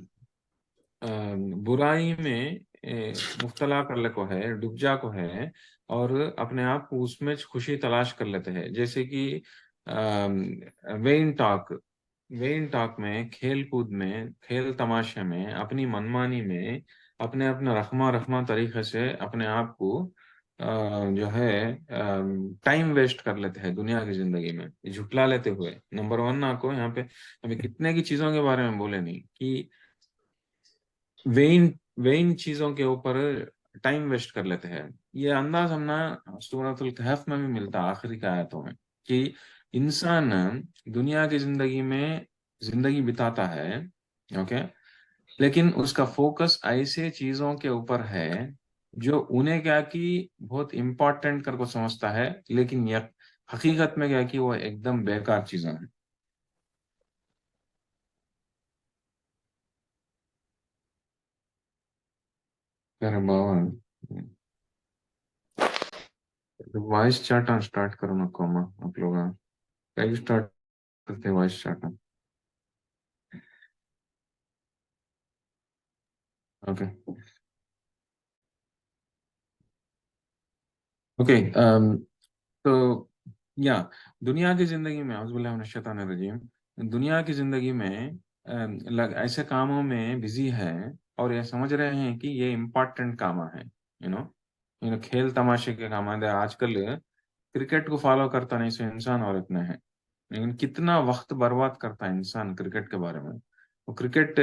برائی میں مبتلا کر لے کو ہے، ڈوب جا کو ہے، اور اپنے آپ کو اس میں خوشی تلاش کر لیتے ہیں. جیسے کہ وین ٹاک، وین ٹاک میں، کھیل کود میں، کھیل تماشے میں، اپنی منمانی میں، اپنے اپنے رخمہ رخمہ طریقے سے اپنے آپ کو جو ہے ٹائم ویسٹ کر لیتے ہیں دنیا کی زندگی میں جھٹلا لیتے ہوئے. نمبر ون آپ کو یہاں پہ ابھی کتنے کی چیزوں کے بارے میں بولے نہیں کہ وین وین چیزوں کے اوپر ٹائم ویسٹ کر لیتے ہیں. یہ انداز ہم نا سورۃ الکہف میں بھی ملتا ہے آخری کی آیتوں میں، کہ انسان دنیا کی زندگی میں زندگی بتاتا ہے، اوکے، لیکن اس کا فوکس ایسے چیزوں کے اوپر ہے جو انہیں کیا کہ بہت امپورٹنٹ کر کو سمجھتا ہے، لیکن حقیقت میں کیا کہ وہ ایک دم بیکار چیزیں ہیں. میرے بابا وائس چیٹ اسٹارٹ کرو نا کوما آپ لوگ کئی اسٹارٹ کرتے وائس چیٹ. Okay okay. تو یا دنیا کی زندگی میں اعوذ باللہ من الشیطان الرجیم، دنیا کی زندگی میں ایسے کاموں میں بزی ہے اور یہ سمجھ رہے ہیں کہ یہ امپورٹنٹ کام ہے. کھیل تماشے کے کام ہے. آج کل کرکٹ کو فالو کرتا نہیں سو انسان اور اتنے ہیں، لیکن کتنا وقت برباد کرتا ہے انسان کرکٹ کے بارے میں. وہ کرکٹ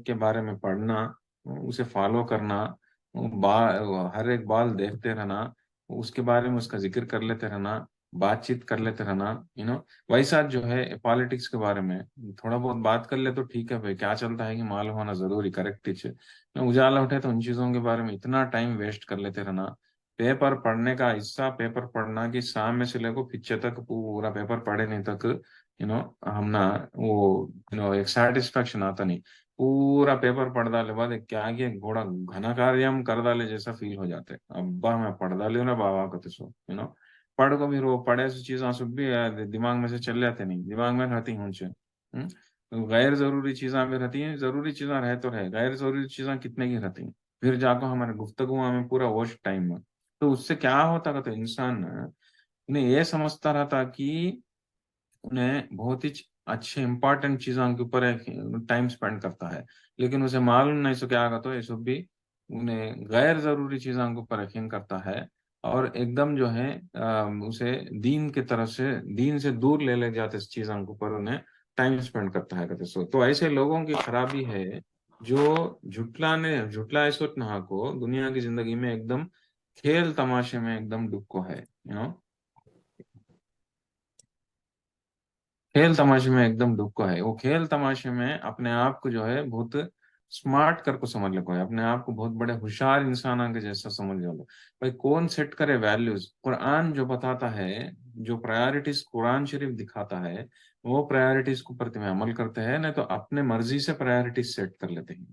کے بارے میں پڑھنا، اسے فالو کرنا، ہر ایک بال دیکھتے رہنا، اس کے بارے میں اس کا ذکر کر لیتے رہنا، بات چیت کر لیتے رہنا. ویسا جو ہے پالیٹکس کے بارے میں تھوڑا بہت بات کر لے تو ٹھیک ہے بھائی، کیا چلتا ہے کہ معلوم ہونا ضروری، کریکٹ اجالا اٹھے تو ان چیزوں کے بارے میں اتنا ٹائم ویسٹ کر لیتے رہنا. پیپر پڑھنے کا حصہ پیپر پڑھنا کہ شام میں سے لے کو پیچھے تک پورا پیپر پڑھے نہیں تک ہم نا وہ ایک سیٹسفیکشن آتا نہیں. پورا پیپر پڑھ ڈالے بعد کیا کہ گھوڑا گھنا کاریہ کر ڈالے جیسا فیل ہو جاتے. ابا میں پڑھ ڈالی ہوں نا بابا کو تو سو پڑھ کو بھی رو پڑھے سے چیزاں سب بھی دماغ میں سے چل جاتے نہیں، دماغ میں رہتی ہوں غیر ضروری چیزاں بھی رہتی ہیں، ضروری چیزاں رہ تو رہے، غیر ضروری چیزاں کتنے کی رہتی ہیں. پھر جا کو ہمارے گفتگو میں پورا واش ٹائم میں تو اس سے کیا ہوتا کہ تو انسان انہیں یہ سمجھتا رہتا کہ انہیں بہت ہی اچھے امپورٹنٹ چیزوں کے اوپر ٹائم سپینڈ کرتا ہے، لیکن اسے معلوم نہیں سو کیا آگا تو یہ سب بھی انہیں غیر ضروری چیزوں کے اوپر یقین کرتا ہے، اور ایک دم جو ہے اسے دین کی طرف سے، دین سے دور لے جاتے اس چیزوں کے اوپر انہیں ٹائم اسپینڈ کرتا ہے کہتے سو. تو ایسے لوگوں کی خرابی ہے جو جھٹلائے سوت نہا کو دنیا کی زندگی میں ایک دم کھیل تماشے میں ایک دم ڈبکو ہے. کھیل تماشے میں ایک دم ڈبکو ہے. وہ کھیل تماشے میں اپنے آپ کو جو ہے بہت اسمارٹ کر کو سمجھ لگو ہے, اپنے آپ کو بہت بڑے ہوشیار انسان کے جیسا سمجھ لو. بھائی کون سیٹ کرے ویلیوز؟ قرآن جو بتاتا ہے, جو پرائورٹیز قرآن شریف دکھاتا ہے, وہ پرائورٹیز کو پرتی میں عمل کرتے ہیں, نہیں تو اپنے مرضی سے پرائورٹیز سیٹ کر لیتے ہیں.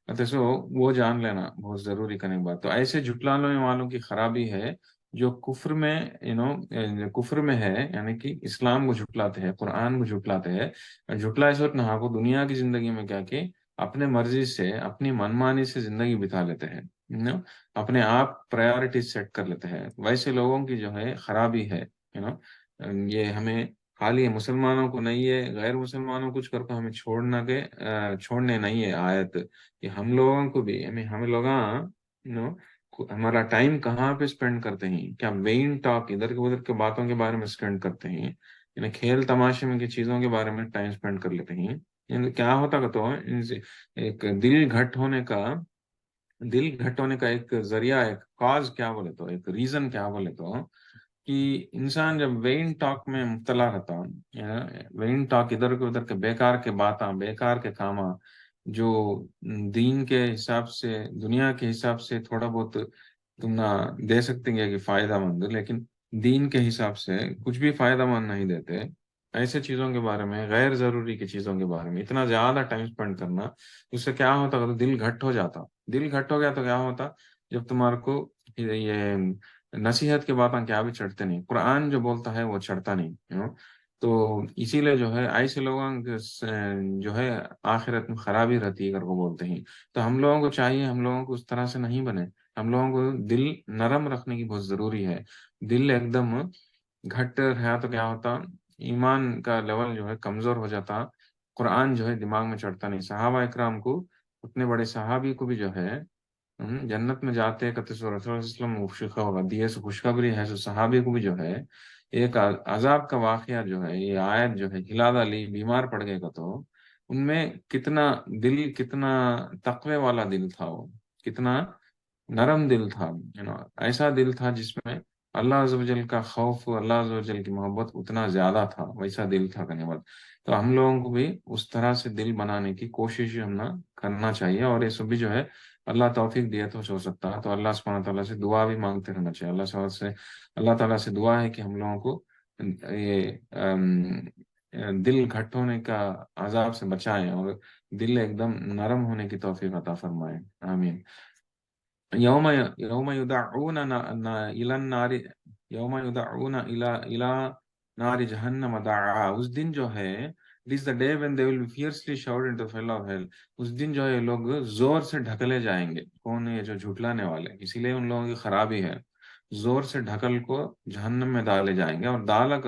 تو سو وہ جان لینا بہت ضروری کرنے کی بات. تو ایسے جھٹلانے والوں کی خرابی ہے جو کفر میں کفر میں ہے, یعنی کہ اسلام کو جھٹلاتے ہیں, قرآن کو جھٹلاتے ہیں. جھٹلا اس وقت نہ کو دنیا کی زندگی میں کیا کہ اپنے مرضی سے اپنی منمانی سے زندگی بتا لیتے ہیں, اپنے آپ پرائورٹیز سیٹ کر لیتے ہیں. ویسے لوگوں کی جو ہے خرابی ہے. یہ ہمیں خالی مسلمانوں کو نہیں ہے, غیر مسلمانوں کچھ کر کو ہمیں چھوڑنے نہیں ہے آیت. کہ ہم لوگوں کو بھی ہمیں لوگ ہمارا ٹائم کہاں پہ اسپینڈ کرتے ہیں, کیا وین ٹاک ادھر کے ادھر کے باتوں کے بارے میں اسپینڈ کرتے ہیں, یعنی کھیل تماشے میں کی چیزوں کے بارے میں ٹائم اسپینڈ کر لیتے ہیں. یعنی کیا ہوتا کہ تو ان سے ایک دل گھٹ ہونے کا ایک ذریعہ, ایک کاز کیا بولے تو, ایک ریزن کیا بولے تو, کہ انسان جب وین ٹاک میں مبتلا رہتا, وین ٹاک ادھر کے ادھر کے بیکار کے باتاں, بیکار کے کاماں, جو دین کے حساب سے دنیا کے حساب سے تھوڑا بہت تم نہ دے سکتے ہیں کہ فائدہ مند, لیکن دین کے حساب سے کچھ بھی فائدہ مند نہیں دیتے. ایسے چیزوں کے بارے میں, غیر ضروری کی چیزوں کے بارے میں اتنا زیادہ ٹائم اسپینڈ کرنا, اس سے کیا ہوتا تو دل گھٹ ہو جاتا. دل گھٹ ہو گیا تو کیا ہوتا, جب تمہارے کو یہ نصیحت کے باتیں کیا بھی چڑھتے نہیں, قرآن جو بولتا ہے وہ چڑھتا نہیں. تو اسی لیے جو ہے ایسے لوگوں جو ہے آخرت میں خرابی رہتی ہے کر کو بولتے ہیں. تو ہم لوگوں کو چاہیے, ہم لوگوں کو اس طرح سے نہیں بنے. ہم لوگوں کو دل نرم رکھنے کی بہت ضروری ہے. دل ایک دم گھٹ رہا تو کیا ہوتا, ایمان کا لیول جو ہے کمزور ہو جاتا, قرآن جو ہے دماغ میں چڑھتا نہیں. صحابہ اکرام کو, اتنے بڑے صحابی کو بھی جو ہے جنت میں جاتے کہتے سو رسول اللہ علیہ وسلم خوشخبری ہوا دیے, سو خوشخبری ہے, سو صحابی کو بھی جو ہے ایک عذاب کا واقعہ جو ہے, یہ آیت جو ہے ہلا لی, بیمار پڑ گئے کا تو ان میں کتنا دل, کتنا تقوی والا دل تھا, وہ کتنا نرم دل تھا. ایسا دل تھا جس میں اللہ عز و جل کا خوف, اللہ عز و جل کی محبت اتنا زیادہ تھا, ویسا دل تھا کرنے والا. تو ہم لوگوں کو بھی اس طرح سے دل بنانے کی کوشش ہم نہ کرنا چاہیے. اور یہ سب بھی جو ہے اللہ توفیق دیا تو ہو سکتا ہے, تو اللہ سبحانہ تعالیٰ سے دعا بھی مانگتے رہنا چاہیے. اللہ تعالیٰ سے دعا ہے کہ ہم لوگوں کو یہ دل گھٹ ہونے کا عذاب سے بچائیں اور دل ایک دم نرم ہونے کی توفیق عطا فرمائیں. آمین. یوم یدعون الى النار, یوم یدعون الى نار جہنم دعا. اس دن جو ہے, it is the day when they will be fiercely shouted into the fell of hell. اس دن جو ہے لوگ زور سے ڈھکلے جائیں گے. کون ہے؟ جو جھٹلانے والے. اسی لیے ان لوگوں کی خرابی ہے, زور سے ڈھکل کو جہنم میں ڈالے جائیں گے. اور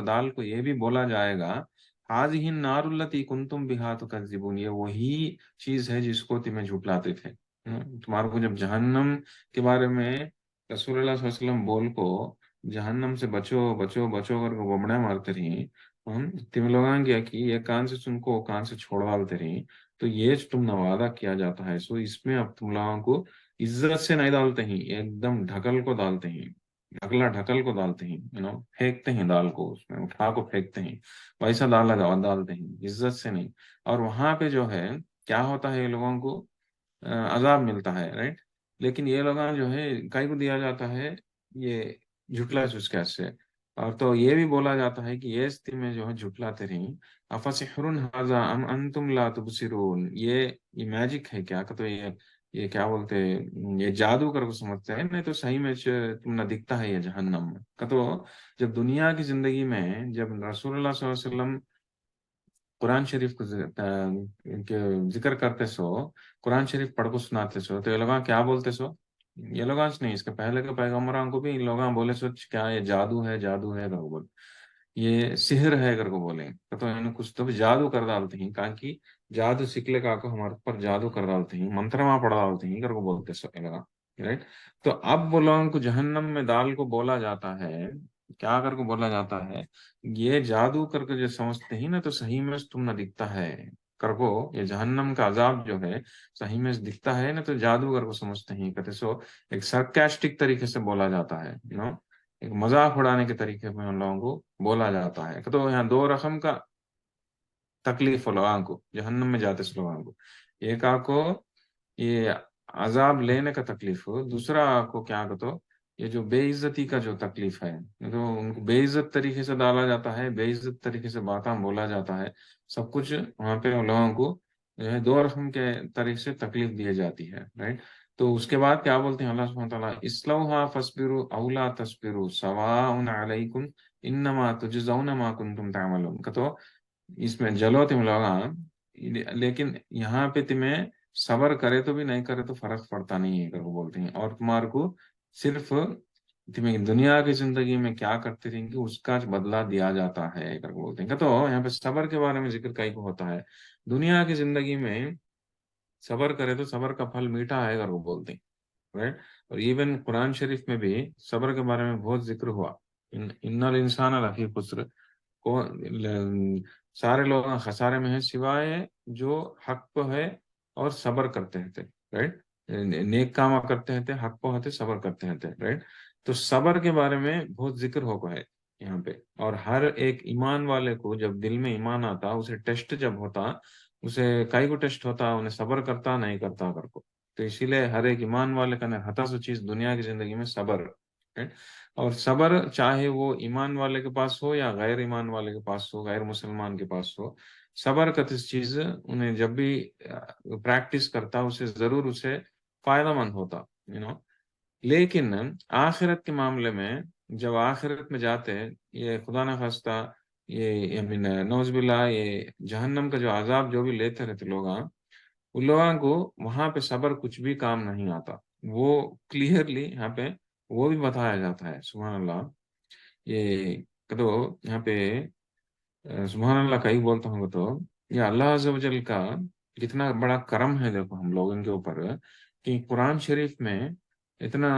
دال کو یہ بھی بولا جائے گا, هذه النار التي كنتم بها تكذبون, یہ وہی چیز ہے جس کو تمہیں جھٹلاتے تھے. تمہارے کو جب جہنم کے بارے میں رسول اللہ صلی اللہ علیہ وسلم بول کو جہنم سے بچو بچو بچو کر کے بمڑے مارتے رہی, تم لوگوں کیا کہ یہ کان سے سن کو کان سے چھوڑوالتے رہی. تو یہ تم وعدہ کیا جاتا ہے, سو اس میں اب تم لوگوں کو عزت سے نہیں ڈالتے ہیں, ایک دم ڈھکل کو ڈالتے ہیں, ڈھکل کو ڈالتے ہیں, پھینکتے ہیں دال کو, اس میں اٹھا کو پھینکتے ہیں, ویسا ڈالتے ہیں, عزت سے نہیں. اور وہاں پہ جو ہے کیا ہوتا ہے, یہ لوگوں کو عذاب ملتا ہے, رائٹ. لیکن یہ لوگ جو ہے کئی کو دیا جاتا ہے یہ جھٹلا چسکا سے. اور تو یہ بھی بولا جاتا ہے کہ یہ استی میں جو ہے جھٹلاتے رہیں, افسحر ھذا ام انتم لا تبصرون, یہ میجک ہے کیا, کہ تو یہ کیا بولتے ہیں, یہ جادو کر کو سمجھتے ہیں, نہیں تو صحیح میں تم نہ دکھتا ہے یہ جہنم میں. کہ تو جب دنیا کی زندگی میں جب رسول اللہ صلی اللہ علیہ وسلم قرآن شریف کو ذکر کرتے سو, قرآن شریف پڑھ کو سناتے سو, تو یہ لوگ کیا بولتے سو, یہ لوگ نہیں, اس کے پہلے کے پیغمبروں کو بھی ان لوگوں بولے سو کیا یہ جادو ہے, جادو ہے کر بول, یہ سحر ہے کر کو بولیں. تو انہیں کچھ تو جادو کر ڈالتے ہیں, کہاں کی جادو سکلے کا کو ہمارے پر جادو کر ڈالتے ہیں, منترما پڑھ ڈالتے ہیں کر کو بولتے سو لگا, رائٹ. تو اب وہ لوگوں کو جہنم میں دال کو بولا جاتا ہے, کیا کر کو بولا جاتا ہے، یہ جادو کر کے جو سمجھتے ہی نا تو صحیح میں تم نہ دکھتا ہے کر کو، یہ جہنم کا عذاب جو ہے صحیح میں دکھتا ہے نا تو جادو کر کو سمجھتے ہیں کہتے سو، ایک سرکاسٹک طریقے سے بولا جاتا ہے، ایک مذاق اڑانے کے طریقے میں ان لوگوں کو بولا جاتا ہے کہ تو یہاں دو رقم کا تکلیف ہو لوگوں کو جہنم میں جاتے سے لوگوں کو، ایک آپ کو یہ عذاب لینے کا تکلیف ہو، دوسرا آپ کو کیا کہ تو یہ جو بے عزتی کا جو تکلیف ہے، تو ان کو بے عزت طریقے سے ڈالا جاتا ہے، بے عزت طریقے سے باتاں بولا جاتا ہے، سب کچھ وہاں پہ ان لوگوں کو جو ہے دو رقم کے طریقے سے تکلیف دی جاتی ہے، رائٹ؟ تو اس کے بعد کیا بولتے ہیں اللہ سبحانہ تعالیٰ، اسلوہا فاصبروا او لا تصبروا سواء علیکم انما تجزون ما کنتم تعملون، کہ تو اس میں جلو تم لوگ، لیکن یہاں پہ تمہیں صبر کرے تو بھی نہیں کرے تو فرق پڑتا نہیں ہے کر وہ بولتے ہیں، اور تمہارے کو صرف تمہیں دنیا کی زندگی میں کیا کرتے رہیں گے اس کا بدلہ دیا جاتا ہے کر وہ بولتے ہیں، تو یہاں پہ صبر کے بارے میں ذکر کئی کو ہوتا ہے، دنیا کی زندگی میں صبر کرے تو صبر کا پھل میٹھا ہے اگر وہ بولتے ہیں، رائٹ؟ اور ایون قرآن شریف میں بھی صبر کے بارے میں بہت ذکر ہوا، ان الانسان لفی خسر کو، سارے لوگ خسارے میں ہیں سوائے جو حق پہ ہے اور صبر کرتے ہیں، رائٹ؟ نیک کام کرتے ہیں، حق پہ ہوتے صبر کرتے ہیں، رائٹ؟ تو صبر کے بارے میں بہت ذکر ہو ہے یہاں پہ، اور ہر ایک ایمان والے کو جب دل میں ایمان آتا اسے ٹیسٹ جب ہوتا، اسے کئی کو ٹیسٹ ہوتا، انہیں صبر کرتا نہیں کرتا کر کو، تو اسی لیے ہر ایک ایمان والے کا ہتا سو چیز دنیا کی زندگی میں صبر، right؟ اور صبر چاہے وہ ایمان والے کے پاس ہو یا غیر ایمان والے کے پاس ہو، غیر مسلمان کے پاس ہو، صبر کا اس چیز انہیں جب بھی پریکٹس کرتا اسے ضرور اسے فائدہ مند ہوتا، لیکن آخرت کے معاملے میں جب آخرت میں جاتے یہ خدا نہ خواستہ یہ نوز باللہ یہ جہنم کا جو عذاب جو بھی لیتے رہتے لوگ، ان لوگوں کو وہاں پہ صبر کچھ بھی کام نہیں آتا، وہ کلیئرلی یہاں پہ وہ بھی بتایا جاتا ہے، سبحان اللہ، یہ تو یہاں پہ سبحان اللہ کہیں بولتا ہوں تو یہ اللہ عز و جل کا کتنا بڑا کرم ہے دیکھو ہم لوگوں کے اوپر، کہ قرآن شریف میں اتنا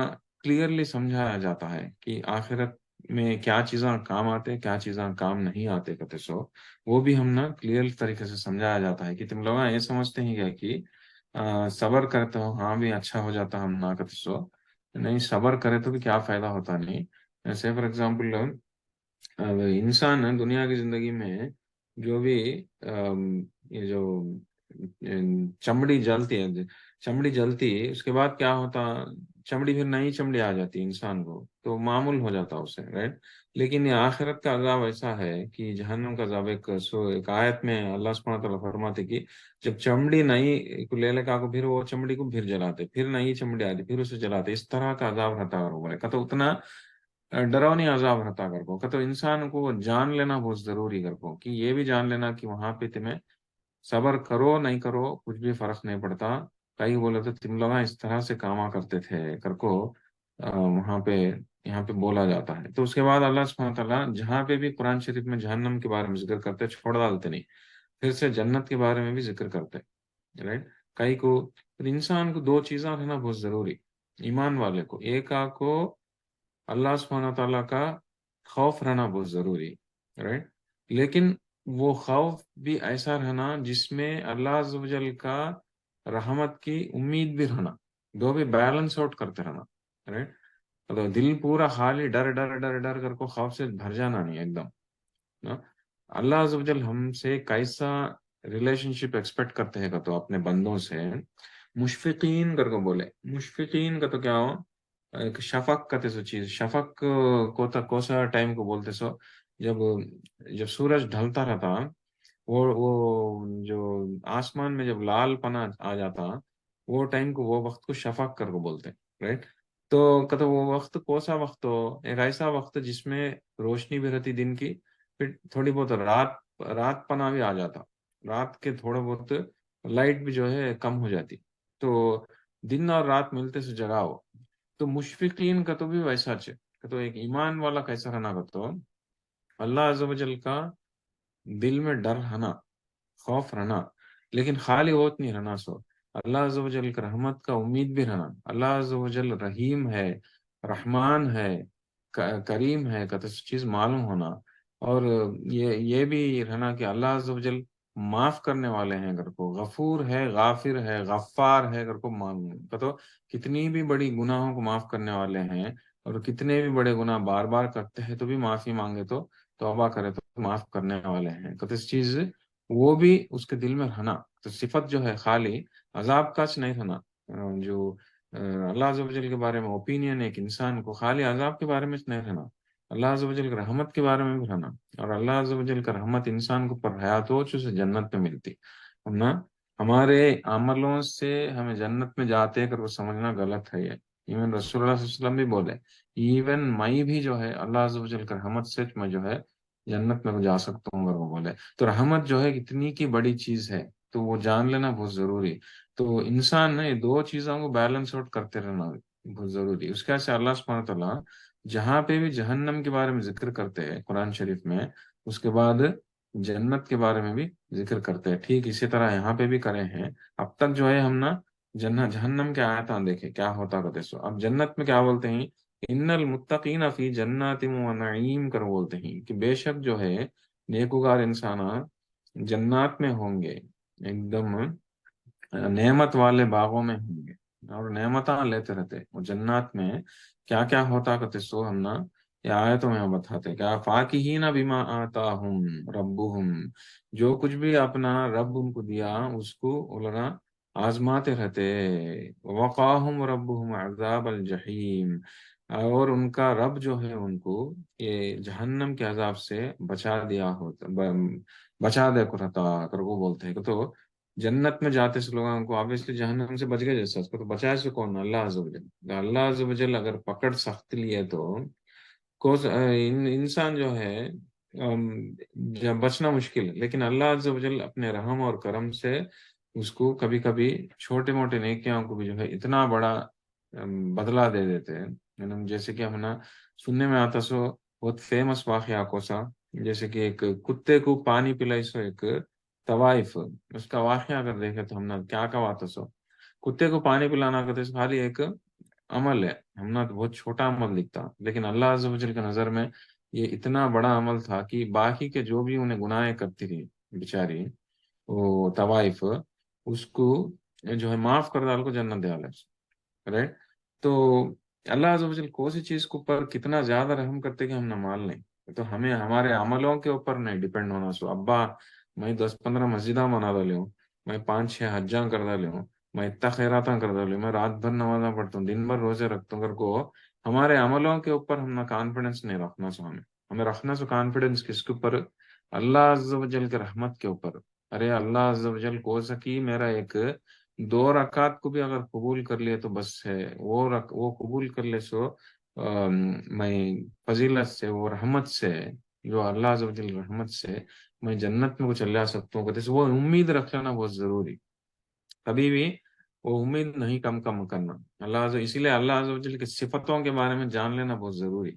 کلیئرلی سمجھایا جاتا ہے کہ آخرت میں کیا چیزیں کام آتے کیا چیزیں کام نہیں آتے کہتے سو، وہ بھی ہم نا کلیئر طریقے سے سمجھایا جاتا ہے کہ تم لوگ یہ سمجھتے ہیں کیا کہ صبر کرتے ہو ہاں بھی اچھا ہو جاتا ہم نہ کہتے سو، نہیں صبر کرے تو بھی کیا فائدہ ہوتا نہیں، جیسے فار ایگزامپل اب انسان دنیا کی زندگی میں جو بھی یہ جو چمڑی جلتی ہے، چمڑی جلتی اس کے بعد کیا ہوتا، چمڑی پھر نئی چمڑی آ جاتی انسان کو تو معمول ہو جاتا اسے، رائٹ؟ لیکن یہ آخرت کا عذاب ایسا ہے کہ جہنم کا عذاب ایک آیت میں اللہ سبحانہ تعالیٰ فرماتے کہ جب چمڑی نئی کو لے لے کا کو پھر وہ چمڑی کو پھر جلاتے، پھر نئی چمڑی آتی پھر اسے جلاتے، اس طرح کا عذاب رہتا ہے، بولے کا تو اتنا ڈراؤنی عذاب رہتا کر کو، کہ تو انسان کو جان لینا بہت ضروری کر کو، کہ یہ بھی جان لینا کہ وہاں پہ تمہیں صبر کرو نہیں کرو کچھ بھی فرق نہیں پڑتا، کئی بولے تو تم لوگ اس طرح سے کاما کرتے تھے کر کو وہاں پہ یہاں پہ بولا جاتا ہے، تو اس کے بعد اللہ سبحانہ تعالیٰ جہاں پہ بھی قرآن شریف میں جہنم کے بارے میں ذکر کرتے چھوڑ ڈالتے نہیں، پھر سے جنت کے بارے میں بھی ذکر کرتے، رائٹ؟ کئی کو انسان کو دو چیزیں رہنا بہت ضروری، ایمان والے کو ایک کو اللہ سبحانہ تعالیٰ کا خوف رہنا بہت ضروری، رائٹ؟ لیکن وہ خوف بھی ایسا رہنا جس میں اللہ عز و جل کا رحمت کی امید بھی رہنا، دو بھی بیلنس آؤٹ کرتے رہنا، رائٹ؟ تو دل پورا خالی ڈر ڈر ڈر ڈر کر کو خوف سے بھر جانا نہیں ایک دم، نا؟ اللہ عز و جل ہم سے کیسا ریلیشن شپ ایکسپیکٹ کرتے ہیں کہ تو اپنے بندوں سے مشفقین کر کو بولے، مشفقین کا تو کیا ہو ایک شفق کہتے سو چیز، شفق کوسا ٹائم کو بولتے سو جب جب سورج ڈھلتا رہتا، وہ جو آسمان میں جب لال پنا آ جاتا وہ ٹائم کو وہ وقت کو شفق کر کو بولتے، رائٹ؟ تو کہتے وہ وقت کوسا وقت ہو، ایک ایسا وقت جس میں روشنی بھی رہتی دن کی، پھر تھوڑی بہت رات پنا بھی آ جاتا، رات کے تھوڑا بہت لائٹ بھی جو ہے کم ہو جاتی، تو دن اور رات ملتے سے جگہ ہو، تو مشفقین کا تو بھی ویسا کہ تو ایک ایمان والا کیسا رہنا کا تو اللہ عز و جل کا دل میں ڈر رہنا، خوف رہنا، لیکن خالی ہوت نہیں رہنا سو اللہ عز و جل کا رحمت کا امید بھی رہنا، اللہ عز و جل رحیم ہے، رحمان ہے، کریم ہے کا چیز معلوم ہونا، اور یہ بھی رہنا کہ اللہ عز و جل معاف کرنے والے ہیں اگر کو، غفور ہے، غافر ہے، غفار ہے اگر کو معلوم کا، تو کتنی بھی بڑی گناہوں کو معاف کرنے والے ہیں، اور کتنے بھی بڑے گناہ بار بار کرتے ہیں تو بھی معافی مانگے تو توبہ کرے تو معاف کرنے والے ہیں، تو اس چیز وہ بھی اس کے دل میں رہنا، تو صفت جو ہے خالی عذاب کا نہیں رہنا، جو اللہ عز و جل کے بارے میں اوپینین ایک انسان کو خالی عذاب کے بارے میں نہیں رہنا، اللہ عز و جل کی رحمت کے بارے میں بھی رہنا، اور اللہ عز و جل کا رحمت انسان کو پر حیات ہو اسے جنت میں ملتی، ورنہ ہمارے عملوں سے ہمیں جنت میں جاتے کر وہ سمجھنا غلط ہے، یہ ایون رسول اللہ صلی اللہ علیہ وسلم بھی بولے، ایون میں بھی جو ہے اللہ عز و جل کا رحمت سے میں جو ہے جنت میں جا سکتا ہوں اگر وہ بولے، تو رحمت جو ہے اتنی کی بڑی چیز ہے، تو وہ جان لینا بہت ضروری، تو انسان نے دو چیزوں کو بیلنس آؤٹ کرتے رہنا بہت ضروری، اس کے سے اللہ سبحانہ وتعالیٰ جہاں پہ بھی جہنم کے بارے میں ذکر کرتے ہیں قرآن شریف میں، اس کے بعد جنت کے بارے میں بھی ذکر کرتے ہیں، ٹھیک اسی طرح یہاں پہ بھی کرے ہیں، اب تک جو ہے ہم نا جہنم کے آیتاں دیکھے کیا ہوتا کہتے سو، اب جنت میں کیا بولتے ہیں، ان المتقین فی جنات و نعیم کر بولتے ہیں کہ بے شک جو ہے نیکوکار انسان جنات میں ہوں گے، ایک دم نعمت والے باغوں میں ہوں گے، اور نعمتاں لیتے رہتے، وہ جنات میں کیا کیا ہوتا کہتے سو ہم نا یہ آیتوں میں بتاتے، کیا فاکہین بما آتاہم ربہم، جو کچھ بھی اپنا رب ان کو دیا اس کو وہ لگا آزماتے رہتے، وقاہم ربہم عذاب الجحیم، اور ان کا رب جو ہے ان کو یہ جہنم کے عذاب سے بچا دیا ہوتا، بچا دے کو رہتا کر وہ بولتے ہیں کہ تو جنت میں جاتے سے لوگوں کو آبویسلی جہنم سے بچ گئے، جیسا اس کو تو بچائے سے کون، اللہ عز و جل، اللہ عز و جل اگر پکڑ سخت لیے تو انسان جو ہے بچنا مشکل ہے، لیکن اللہ عز و جل اپنے رحم اور کرم سے اس کو کبھی کبھی چھوٹے موٹے نیکیوں کو بھی جو ہے اتنا بڑا بدلہ دے دیتے ہیں، جیسے کہ ہم نا سننے میں آتا سو بہت فیمس واقعہ کو سا، جیسے کہ ایک کتے کو پانی پلائی سو ایک طوائف، اس کا واقعہ اگر دیکھے تو ہم نے کیا کہا تھا سو، کتے کو پانی پلانا کہتے خالی ایک عمل ہے، ہم نے تو بہت چھوٹا عمل دکھتا، لیکن اللہ عز و جل کے نظر میں یہ اتنا بڑا عمل تھا کہ باقی کے جو بھی انہیں گناہ کرتی تھی بیچاری وہ طوائف، اس کو جو ہے معاف کر ڈال کو جنت دے آلے، رائٹ، تو اللہ عز و جل کو سی چیز کے اوپر کتنا زیادہ رحم کرتے کہ ہم نہ مال نہیں، تو ہمیں ہمارے عملوں کے اوپر نہیں ڈیپینڈ ہونا سو، ابا میں 10-15 مسجداں بنا ڈالی ہوں، میں 5-6 حجاں کر ڈالی ہوں، میں اتنا خیراتاں کر ڈالی ہوں، میں رات بھر نمازاں پڑھتا ہوں، دن بھر روزے رکھتا ہوں، اگر کو ہمارے عملوں کے اوپر ہم نہ کانفیڈنس نہیں رکھنا سو، ہمیں رکھنا سو کانفیڈنس کس کے اوپر، اللہ عز و جل کے رحمت کے اوپر، ارے اللہ عز و جل کو سکی میرا ایک 2 رکعت کو بھی اگر قبول کر لیے تو بس ہے، وہ قبول کر لے سو میں فضیلت سے وہ رحمت سے، جو اللہ عز و جل رحمت سے میں جنت میں کو چل جا سکتا ہوں، کہتے وہ امید رکھ لینا بہت ضروری، کبھی بھی وہ امید نہیں کم کرنا، اسی لیے اللہ عز و جل کی صفتوں کے بارے میں جان لینا بہت ضروری،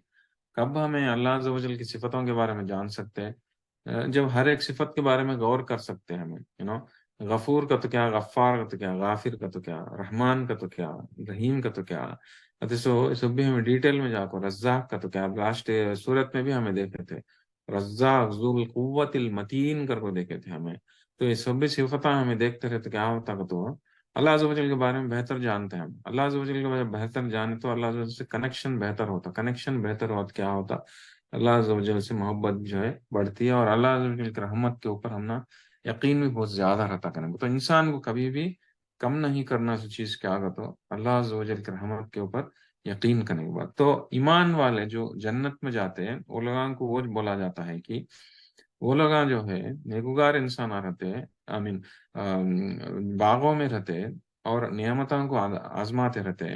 کب ہمیں اللہ عز و جل کی صفتوں کے بارے میں جان سکتے ہیں، جب ہر ایک صفت کے بارے میں غور کر سکتے ہیں ہمیں، غفور کا تو کیا، غفار کا تو کیا، غافر کا تو کیا، رحمان کا تو کیا، رحیم کا تو کیا، سب بھی ہمیں ڈیٹیل میں جا کر، رزاق کا تو کیا، لاسٹ صورت میں بھی ہمیں دیکھے تھے رزاق ذو القوت المتین کر کو دیکھے تھے ہمیں، تو یہ سب بھی صفتیں ہمیں دیکھتے رہتے کیا ہوتا کہ تو اللہ عز و جل کے بارے میں بہتر جانتے ہیں ہم، اللہ عز و جل کے بارے میں بہتر جانے تو اللہ عز و جل سے کنیکشن بہتر ہوتا، کنیکشن بہتر ہوتا کیا ہوتا، اللہ عز و جل سے محبت جو ہے بڑھتی ہے، اور اللہ عز و جل کی رحمت کے اوپر ہم نا یقین بھی بہت زیادہ رہتا کریں گے، تو انسان کو کبھی بھی کم نہیں کرنا اس چیز کے آگے، تو اللہ عز و جل کی رحمت کے اوپر یقین کرنے کے بعد تو ایمان والے جو جنت میں جاتے ہیں وہ لوگوں کو وہ بولا جاتا ہے کہ وہ لوگ جو ہے نیکوکار انسان رہتے، آئی مین باغوں میں رہتے اور نعمتوں کو آزماتے رہتے،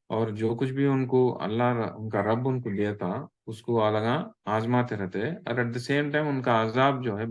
اور جو کچھ بھی ان کو اللہ ان کا رب ان کو دیتا اس کو لگا آزماتے رہتے، اور ایٹ دا سیم ٹائم ان کا عذاب جو ہے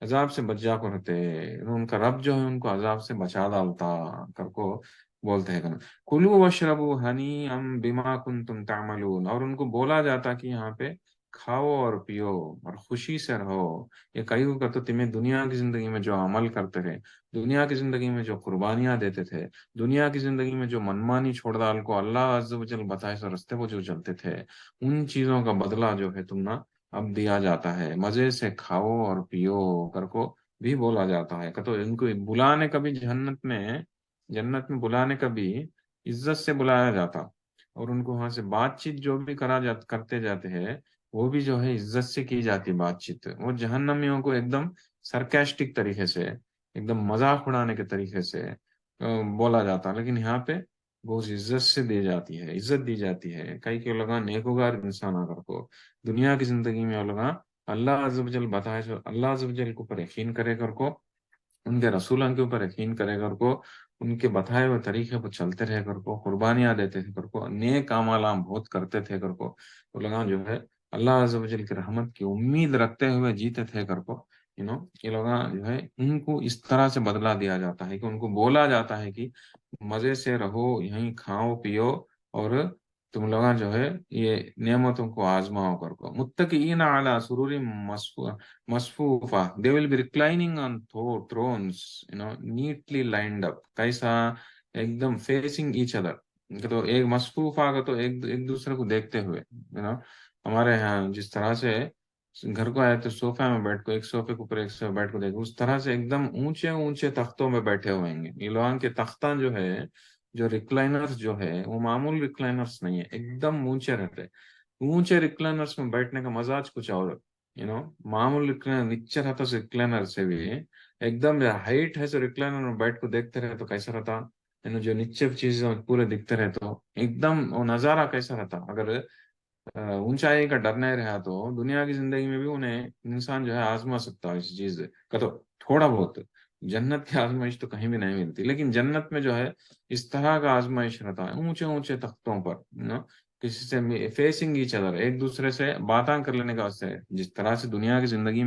عذاب سے بچ جا کو رہتے، ان کا رب جو ہے ان کو عذاب سے بچا ڈالتا کر کو بولتے ہیں کنا، کلو وشربو ہنی ام بما کنتم تعملون، اور ان کو بولا جاتا کہ یہاں پہ کھاؤ اور پیو اور خوشی سے رہو. یہ کئیوں کا تو تمہیں دنیا کی زندگی میں جو عمل کرتے تھے, دنیا کی زندگی میں جو قربانیاں دیتے تھے, دنیا کی زندگی میں جو منمانی چھوڑ ڈال کو اللہ عز و جل بتائے سو رستے کو جو چلتے تھے, ان چیزوں کا بدلہ جو ہے تم نا اب دیا جاتا ہے. مزے سے کھاؤ اور پیو کر کو بھی بولا جاتا ہے. کہ تو ان کو بلانے کا بھی جنت میں بلانے کا بھی عزت سے بلایا جاتا, اور ان کو وہاں سے بات چیت جو بھی کرتے جاتے ہیں, وہ بھی جو ہے عزت سے کی جاتی بات چیت. وہ جہنمیوں کو ایک دم سرکیسٹک طریقے سے, ایک دم مذاق اڑانے کے طریقے سے بولا جاتا, لیکن یہاں پہ بہت عزت سے دی جاتی ہے, عزت دی جاتی ہے. کئی کے لوگ نیکوگار انسان آ کر کو دنیا کی زندگی میں لوگ اللہ عز و جل بتائے سو اللہ عز و جل کے اوپر یقین کرے کر کو, ان کے رسولوں کے اوپر یقین کرے کر کو, ان کے بتائے ہوئے طریقے پر چلتے رہے کر کو, قربانیاں دیتے تھے کر کو, نیک اعمال بہت کرتے تھے کر کو, وہ لوگ جو ہے اللہ عز و جل کی رحمت کی امید رکھتے ہوئے جیتے تھے کر کو. یہ لوگ جو ہے ان کو اس طرح سے بدلا دیا جاتا ہے کہ ان کو بولا جاتا ہے کہ مزے سے رہو, یہیں کھاؤ پیو, اور تم لوگ جو ہے یہ نعمتوں کو آزماؤ کر کو. متقین علی سرور مصفوفہ, they will be reclining on thrones, neatly lined up. کیسا ایک دم فیسنگ ایچ ادر. تو ایک مصفوفہ کا تو ایک دوسرے کو دیکھتے ہوئے, ہمارے یہاں جس طرح سے گھر کو آئے تو صوفہ میں بیٹھ کو, ایک صوفے کے اوپر ایک صوفے بیٹھ کو دیکھ, اس طرح سے ایک دم اونچے اونچے تختوں میں بیٹھے ہوئے ہیں. یہ لوگوں کے تختہ جو ہے, جو ریکلائنرز جو ہے, وہ معمول ریکلائنرز نہیں ہے, ایک دم اونچے رہتے. اونچے ریکلائنرز میں بیٹھنے کا مزاج کچھ اور, معمول ریکلائنر نیچے رہتا سے ریکلائنر سے بھی ایک دم ہائٹ ہے. سو ریکلائنر میں بیٹھ کو دیکھتے رہے تو کیسا رہتا, جو نیچے چیزیں پورے دکھتے رہے تو ایک دم وہ نظارہ کیسا رہتا. اگر اونچائی کا ڈر نہیں رہا تو دنیا کی زندگی میں بھی انہیں انسان جو ہے آزما سکتا ہے اس چیز کا. تو تھوڑا بہت جنت کی آزمائش تو کہیں بھی نہیں ملتی, لیکن جنت میں جو ہے اس طرح کا آزمائش رہتا ہے, اونچے اونچے تختوں پر, کسی سے فیسنگ ایچ ادر, ایک دوسرے سے باتاں کر لینے کا واسطے. جس طرح سے دنیا کی زندگی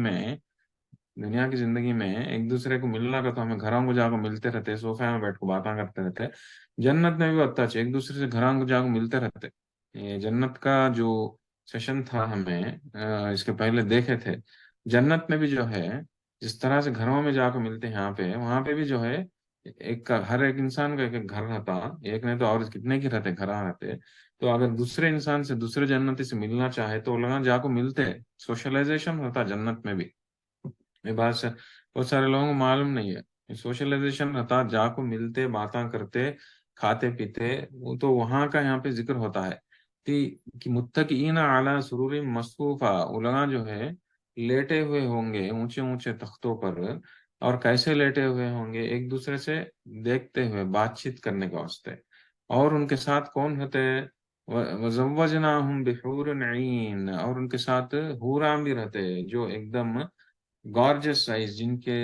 میں ایک دوسرے کو ملنا کا تو ہمیں گھروں کو جا کو ملتے رہتے, صوفے میں بیٹھ کو باتاں کرتے رہتے. جنت میں بھی ہوتا ہے, ایک دوسرے سے گھروں کو جا کو ملتے رہتے. یہ جنت کا جو سیشن تھا ہمیں اس کے پہلے دیکھے تھے, جنت میں بھی جو ہے جس طرح سے گھروں میں جا کے ملتے ہیں یہاں پہ, وہاں پہ بھی جو ہے ہر ایک انسان کا ایک گھر رہتا. ایک نہیں تو اور کتنے کی رہتے گھر رہتے. تو اگر دوسرے انسان سے, دوسرے جنتی سے ملنا چاہے تو لوگ جا کو ملتے. سوشلائزیشن ہوتا جنت میں بھی. یہ بات سے بہت سارے لوگوں کو معلوم نہیں ہے. سوشلائزیشن رہتا, جا کو ملتے, باتاں کرتے, کھاتے پیتے. وہ تو وہاں کا یہاں پہ ذکر ہوتا ہے کہ متقین اعلیٰ سرور مصفوفہ, علماء جو ہے لیٹے ہوئے ہوں گے اونچے اونچے تختوں پر. اور کیسے لیٹے ہوئے ہوں گے, ایک دوسرے سے دیکھتے ہوئے بات چیت کرنے کے واسطے. اور ان کے ساتھ کون ہوتے, وزوجناہم بحور عین, اور ان کے ساتھ حوراں بھی رہتے جو ایک دم گارجس سائز, جن کے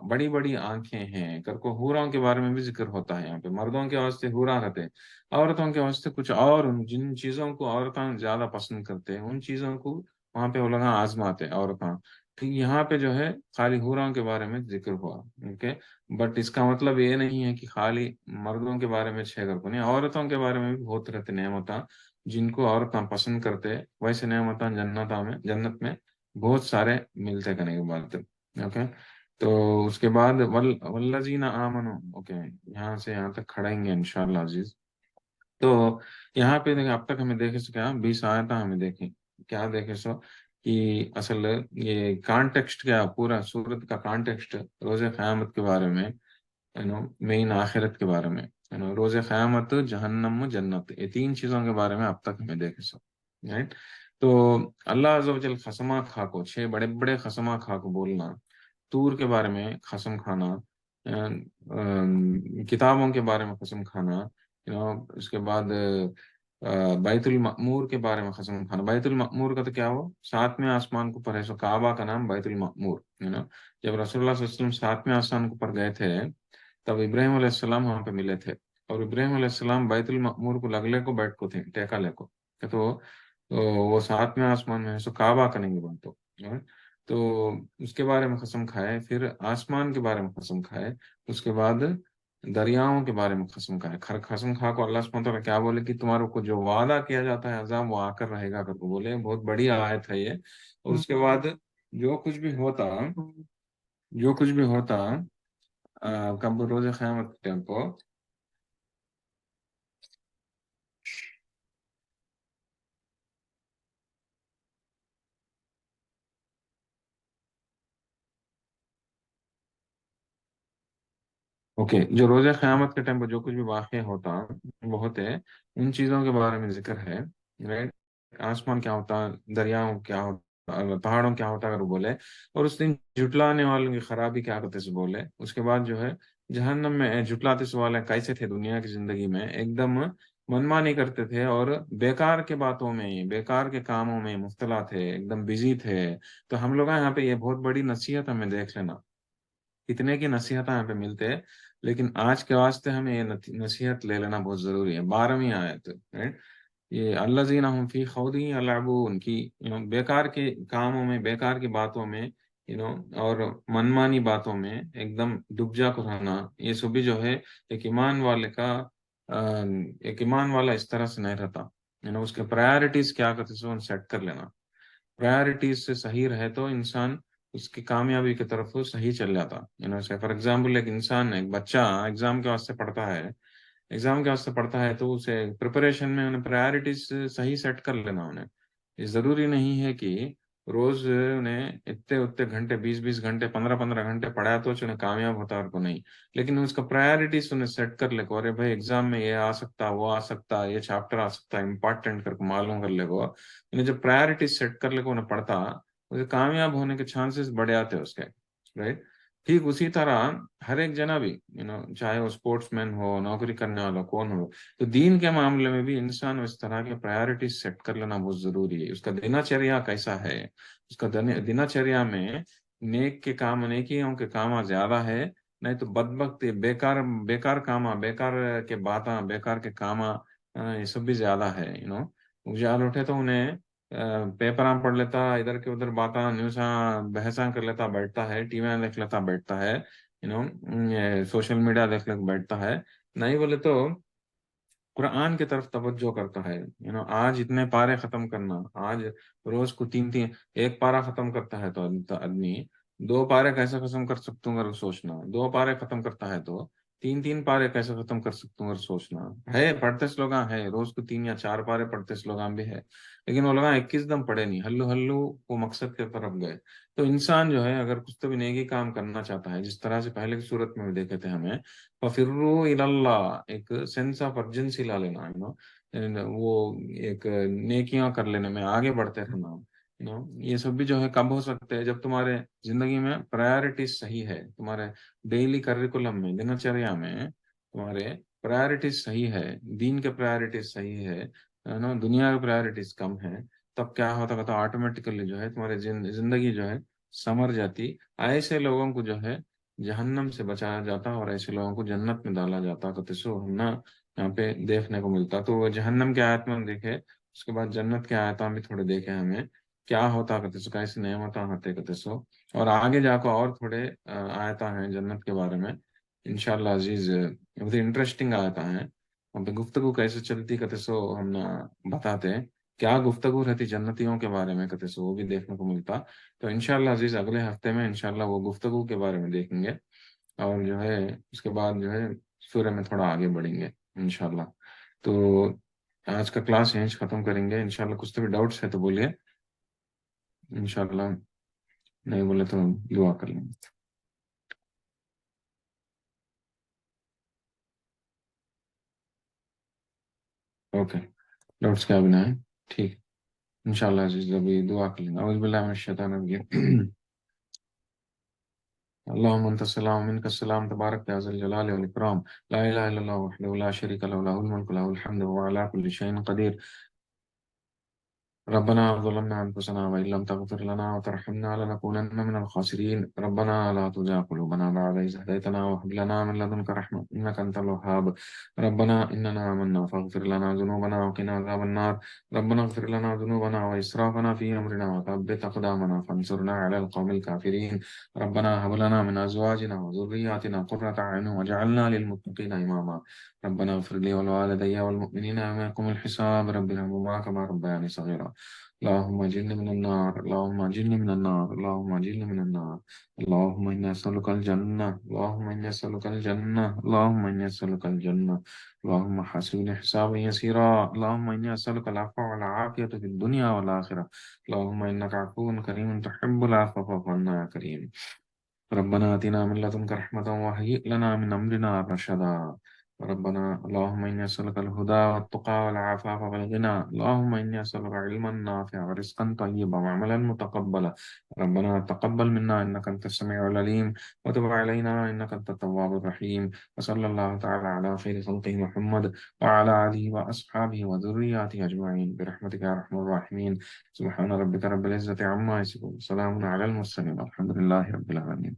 بڑی بڑی آنکھیں ہیں کر کو. حوراں کے بارے میں بھی ذکر ہوتا ہے یہاں پہ. مردوں کے واسطے حوراں رہتے, عورتوں کے واسطے کچھ اور. جن چیزوں کو عورتیں زیادہ پسند کرتے ہیں ان چیزوں کو وہاں پہ وہ لوگ آزماتے عورتیں. ٹھیک, یہاں پہ جو ہے خالی حوراں کے بارے میں ذکر ہوا. اوکے, بٹ اس کا مطلب یہ نہیں ہے کہ خالی مردوں کے بارے میں چھ کر کو نہیں, عورتوں کے بارے میں بھی بہت رہتے نعمتاں جن کو عورتیں پسند کرتے. ویسے نعمتاں جنت میں بہت سارے ملتے کرنے کے بعد. اوکے, تو اس کے بعد والذین آمنو. اوکے, یہاں سے یہاں تک کھڑیں گے انشاءاللہ عزیز. تو یہاں پہ دیکھیں, اب تک ہمیں دیکھے سو کیا 20 آیتیں ہمیں دیکھیں, کیا دیکھے سو کہ اصل یہ کانٹیکسٹ کیا, پورا سورت کا کانٹیکسٹ روز قیامت کے بارے میں, مین آخرت کے بارے میں, روز قیامت, جہنم, جنت, یہ تین چیزوں کے بارے میں اب تک ہمیں دیکھے سو. رائٹ, تو اللہ عز و جل قسمہ کھا کو, 6 بڑے بڑے قسمہ کھا کو بولنا, طور کے بارے میں قسم کھانا, کتابوں کے بارے میں قسم کھانا, اس کے بعد بیت المعمور کے بارے میں قسم کھانا. بیت المعمور کا تو کیا ہو, 7ویں آسمان کو پر ہے, سو کعبہ کا نام بیت المعمور. جب رسول اللہ صلی اللہ علیہ وسلم 7ویں آسمان کو پر گئے تھے تب ابراہیم علیہ السلام وہاں پہ ملے تھے, اور ابراہیم علیہ السلام بیت المعمور کو لگلے کو بیٹھ کو تھے, ٹیکا لے کو. تو وہ 7ویں آسمان میں ہے, سو کعبہ کا نہیں بات. تو اس کے بارے میں قسم کھائے, پھر آسمان کے بارے میں قسم کھائے, اس کے بعد دریاؤں کے بارے میں قسم کھائے. قسم کھا کو اللہ سبحانہ وتعالیٰ کیا بولے کہ تمہارے کو جو وعدہ کیا جاتا ہے عذاب وہ آ کر رہے گا کر کو بولے. بہت بڑی آیت ہے یہ. اور اس کے بعد جو کچھ بھی ہوتا جو کچھ بھی ہوتا کب روز قیامت کے ٹائم کو. اوکے, جو روز قیامت کے ٹائم پہ جو کچھ بھی واقع ہوتا وہ ہوتے ان چیزوں کے بارے میں ذکر ہے. رائٹ, آسمان کیا ہوتا, دریاؤں کیا ہوتا, پہاڑوں کیا ہوتا اگر وہ بولے. اور اس دن جھٹلانے والوں کی خرابی کیا کرتے سے بولے. اس کے بعد جو ہے جہنم میں جھٹلاتے سے والے کیسے تھے دنیا کی زندگی میں, ایک دم منمانی کرتے تھے اور بیکار کے باتوں میں بیکار کے کاموں میں مبتلا تھے, ایک دم بزی تھے. تو ہم لوگ یہاں پہ یہ بہت بڑی نصیحت ہمیں دیکھ لینا, اتنے کی نصیحت یہاں پہ ملتے ہیں. لیکن آج کے واسطے ہمیں یہ نصیحت لے لینا بہت ضروری ہے. 12ویں آیت, یہ الذین هم فی خوض یلعبون کی بیکار کے کاموں میں, بیکار کی باتوں میں, اور منمانی باتوں میں ایک دم ڈوب جا کر رہنا. یہ سب بھی جو ہے ایک ایمان والے کا ایک ایمان والا اس طرح سے نہیں رہتا. اس کے پرائرٹیز کیا کرتے سو سیٹ کر لینا. پرائرٹیز سے صحیح رہے تو انسان اس کی کامیابی کی طرف صحیح چل جاتا. فار ایگزامپل ایک انسان, ایک بچہ ایگزام کے واسطے پڑھتا ہے, تو اسے پریپریشن میں انہیں پرائرٹیز صحیح سیٹ کر لینا. انہیں یہ ضروری نہیں ہے کہ روز انہیں اتنے اتنے گھنٹے 20 20 گھنٹے 15 15 گھنٹے پڑھایا تو انہیں کامیاب ہوتا اور کو نہیں. لیکن اس کا پرائرٹیز انہیں سیٹ کر لے کو, ارے بھائی ایگزام میں یہ آ سکتا, وہ آ سکتا, یہ چیپٹر آ سکتا, امپورٹنٹ کر کو معلوم کر لے کو. انہیں جب پرائرٹیز سیٹ کر لے کو انہیں پڑھتا, اسے کامیاب ہونے کے چانسز بڑھے آتے اس کے. رائٹ, ٹھیک اسی طرح ہر ایک جنا بھی چاہے وہ اسپورٹس مین ہو, نوکری کرنے والا کون ہو, تو دین کے معاملے میں بھی انسان اس طرح کے پرائرٹیز سیٹ کر لینا بہت ضروری ہے. اس کا دناچریا کیسا ہے, اس کا دناچریا میں نیک کے کام, نیکیوں کے کام زیادہ ہے, نہیں تو بدبخت بیکار بیکار کام, بیکار کے باتاں, بیکار کے کام, یہ سب بھی زیادہ ہے. اجال اٹھے تو انہیں پیپراں پڑھ لیتا, ادھر کے ادھر باتاں نیوزاں بحثاں کر لیتا بیٹھتا ہے, ٹی ویاں دیکھ لیتا بیٹھتا ہے, سوشل میڈیا دیکھ لیتا بیٹھتا ہے. نہیں بولے تو قرآن کی طرف توجہ کرتا ہے. آج اتنے پارے ختم کرنا, آج روز کو 3 3 ایک پارا ختم کرتا ہے تو آدمی 2 پارے کیسے ختم کر سکتا ہوں اگر سوچنا, 2 پارے ختم کرتا ہے تو 3 3 پارے کیسے ختم کر سکتا ہوں اگر سوچنا ہے. پڑھتے سلوگاں ہے, روز کو 3 یا 4 پارے پڑھتے سلوگاں بھی ہے, لیکن وہ لوگ 21 دم پڑھے نہیں, ہلو ہلو وہ مقصد کی طرف گئے. تو انسان جو ہے اگر کچھ تو بھی نیکی کام کرنا چاہتا ہے, جس طرح سے پہلے کی صورت میں بھی دیکھے تھے ہمیں, ففروا الی اللہ, ایک سینس آف ارجنسی لا لینا, وہ ایک نیکیاں کر لینے میں آگے بڑھتے رہنا. یہ سب بھی جو ہے کب ہو سکتے ہیں جب تمہارے زندگی میں پرائرٹیز صحیح ہے, تمہارے ڈیلی کریکولم میں, دنچریا میں تمہارے پرائرٹیز صحیح ہے, دین کے پرائرٹیز صحیح ہے, دنیا کی پرائرٹیز کم ہے. تب کیا ہوتا تو آٹومیٹیکلی جو ہے تمہاری زندگی جو ہے سمر جاتی. ایسے لوگوں کو جو ہے جہنم سے بچایا جاتا اور ایسے لوگوں کو جنت میں ڈالا جاتا. تو تسو ہم نا یہاں پہ دیکھنے کو ملتا. تو جہنم کے آیت میں دیکھے, اس کے بعد جنت کے آیتوں بھی تھوڑے دیکھے ہمیں کیا ہوتا کرتے سو, کیسے نعمتیں ہوتے کرتے سو. اور آگے جا کو اور تھوڑے آیتیں ہیں جنت کے بارے میں انشاءاللہ عزیز, بہت انٹرسٹنگ آیتیں ہیں. ہم پہ گفتگو کیسے چلتی کرتے سو ہم بتاتے ہیں, کیا گفتگو رہتی جنتیوں کے بارے میں کرتے سو وہ بھی دیکھنے کو ملتا. تو انشاءاللہ عزیز اگلے ہفتے میں انشاءاللہ وہ گفتگو کے بارے میں دیکھیں گے, اور جو ہے اس کے بعد جو ہے سورہ میں تھوڑا آگے بڑھیں گے انشاءاللہ. تو آج کا کلاس یہیں سے ختم کریں گے انشاءاللہ. کچھ تو بھی ڈاؤٹس ہے تو بولیے انشاءاللہ, نہیں بولے تو دعا کر لیں گے. اوکے, ڈاؤٹس کیا بنا ہے, ٹھیک انشاءاللہ عزیز ابھی دعا کر لیں گے. اعوذ باللہ من الشیطان الرجیم. اللهم انت السلام منك السلام تبارك يا ذا الجلال والاكرام, لا اله الا الله وحده لا شريك له, له الملك له الحمد وهو على كل شيء قدير. ربنا ظلمنا أنفسنا وإن لم تغفر لنا وترحمنا لنكونن من الخاسرين. ربنا لا تزغ قلوبنا بعد إذ هديتنا وهب لنا من لدنك رحمة إنك أنت الوهاب. ربنا إننا آمنا فاغفر لنا ذنوبنا وقنا عذاب النار. ربنا اغفر لنا ذنوبنا وإسرافنا في أمرنا وثبت أقدامنا فانصرنا على القوم الكافرين. ربنا هب لنا من أزواجنا وذرياتنا قرة أعين واجعلنا للمتقين إماما. ربنا اغفر لي ولوالدي والمؤمنين يوم يقوم الحساب. رب ارحمهما كما ربياني صغيرا. اللهم اجرني من النار، اللهم اجرني من النار، اللهم اجرني من النار. اللهم إني أسألك الجنة، اللهم إني أسألك الجنة، اللهم إني أسألك الجنة. اللهم حاسبني حسابا يسيرا. اللهم إني أسألك العفو والعافية في الدنيا والآخرة. اللهم إنك عفو كريم تحب العفو فاعف عنا يا كريم. ربنا آتنا من لدنك رحمة وهيئ لنا من أمرنا رشدا. ربنا اللهم إني أسألك الهدى والتقى والعفاف والغنى. اللهم إني أسألك علما نافعا ورزقا طيبا وعملا متقبلا. ربنا تقبل منا إنك أنت السميع العليم وتب علينا إنك أنت التواب الرحيم. وصلى الله تعالى على خير خلقه محمد وعلى آله وأصحابه وذرياته أجمعين برحمتك يا أرحم الراحمين. سبحان ربك رب العزة عما يصفون، سلام على المرسلين، الحمد لله رب العالمين.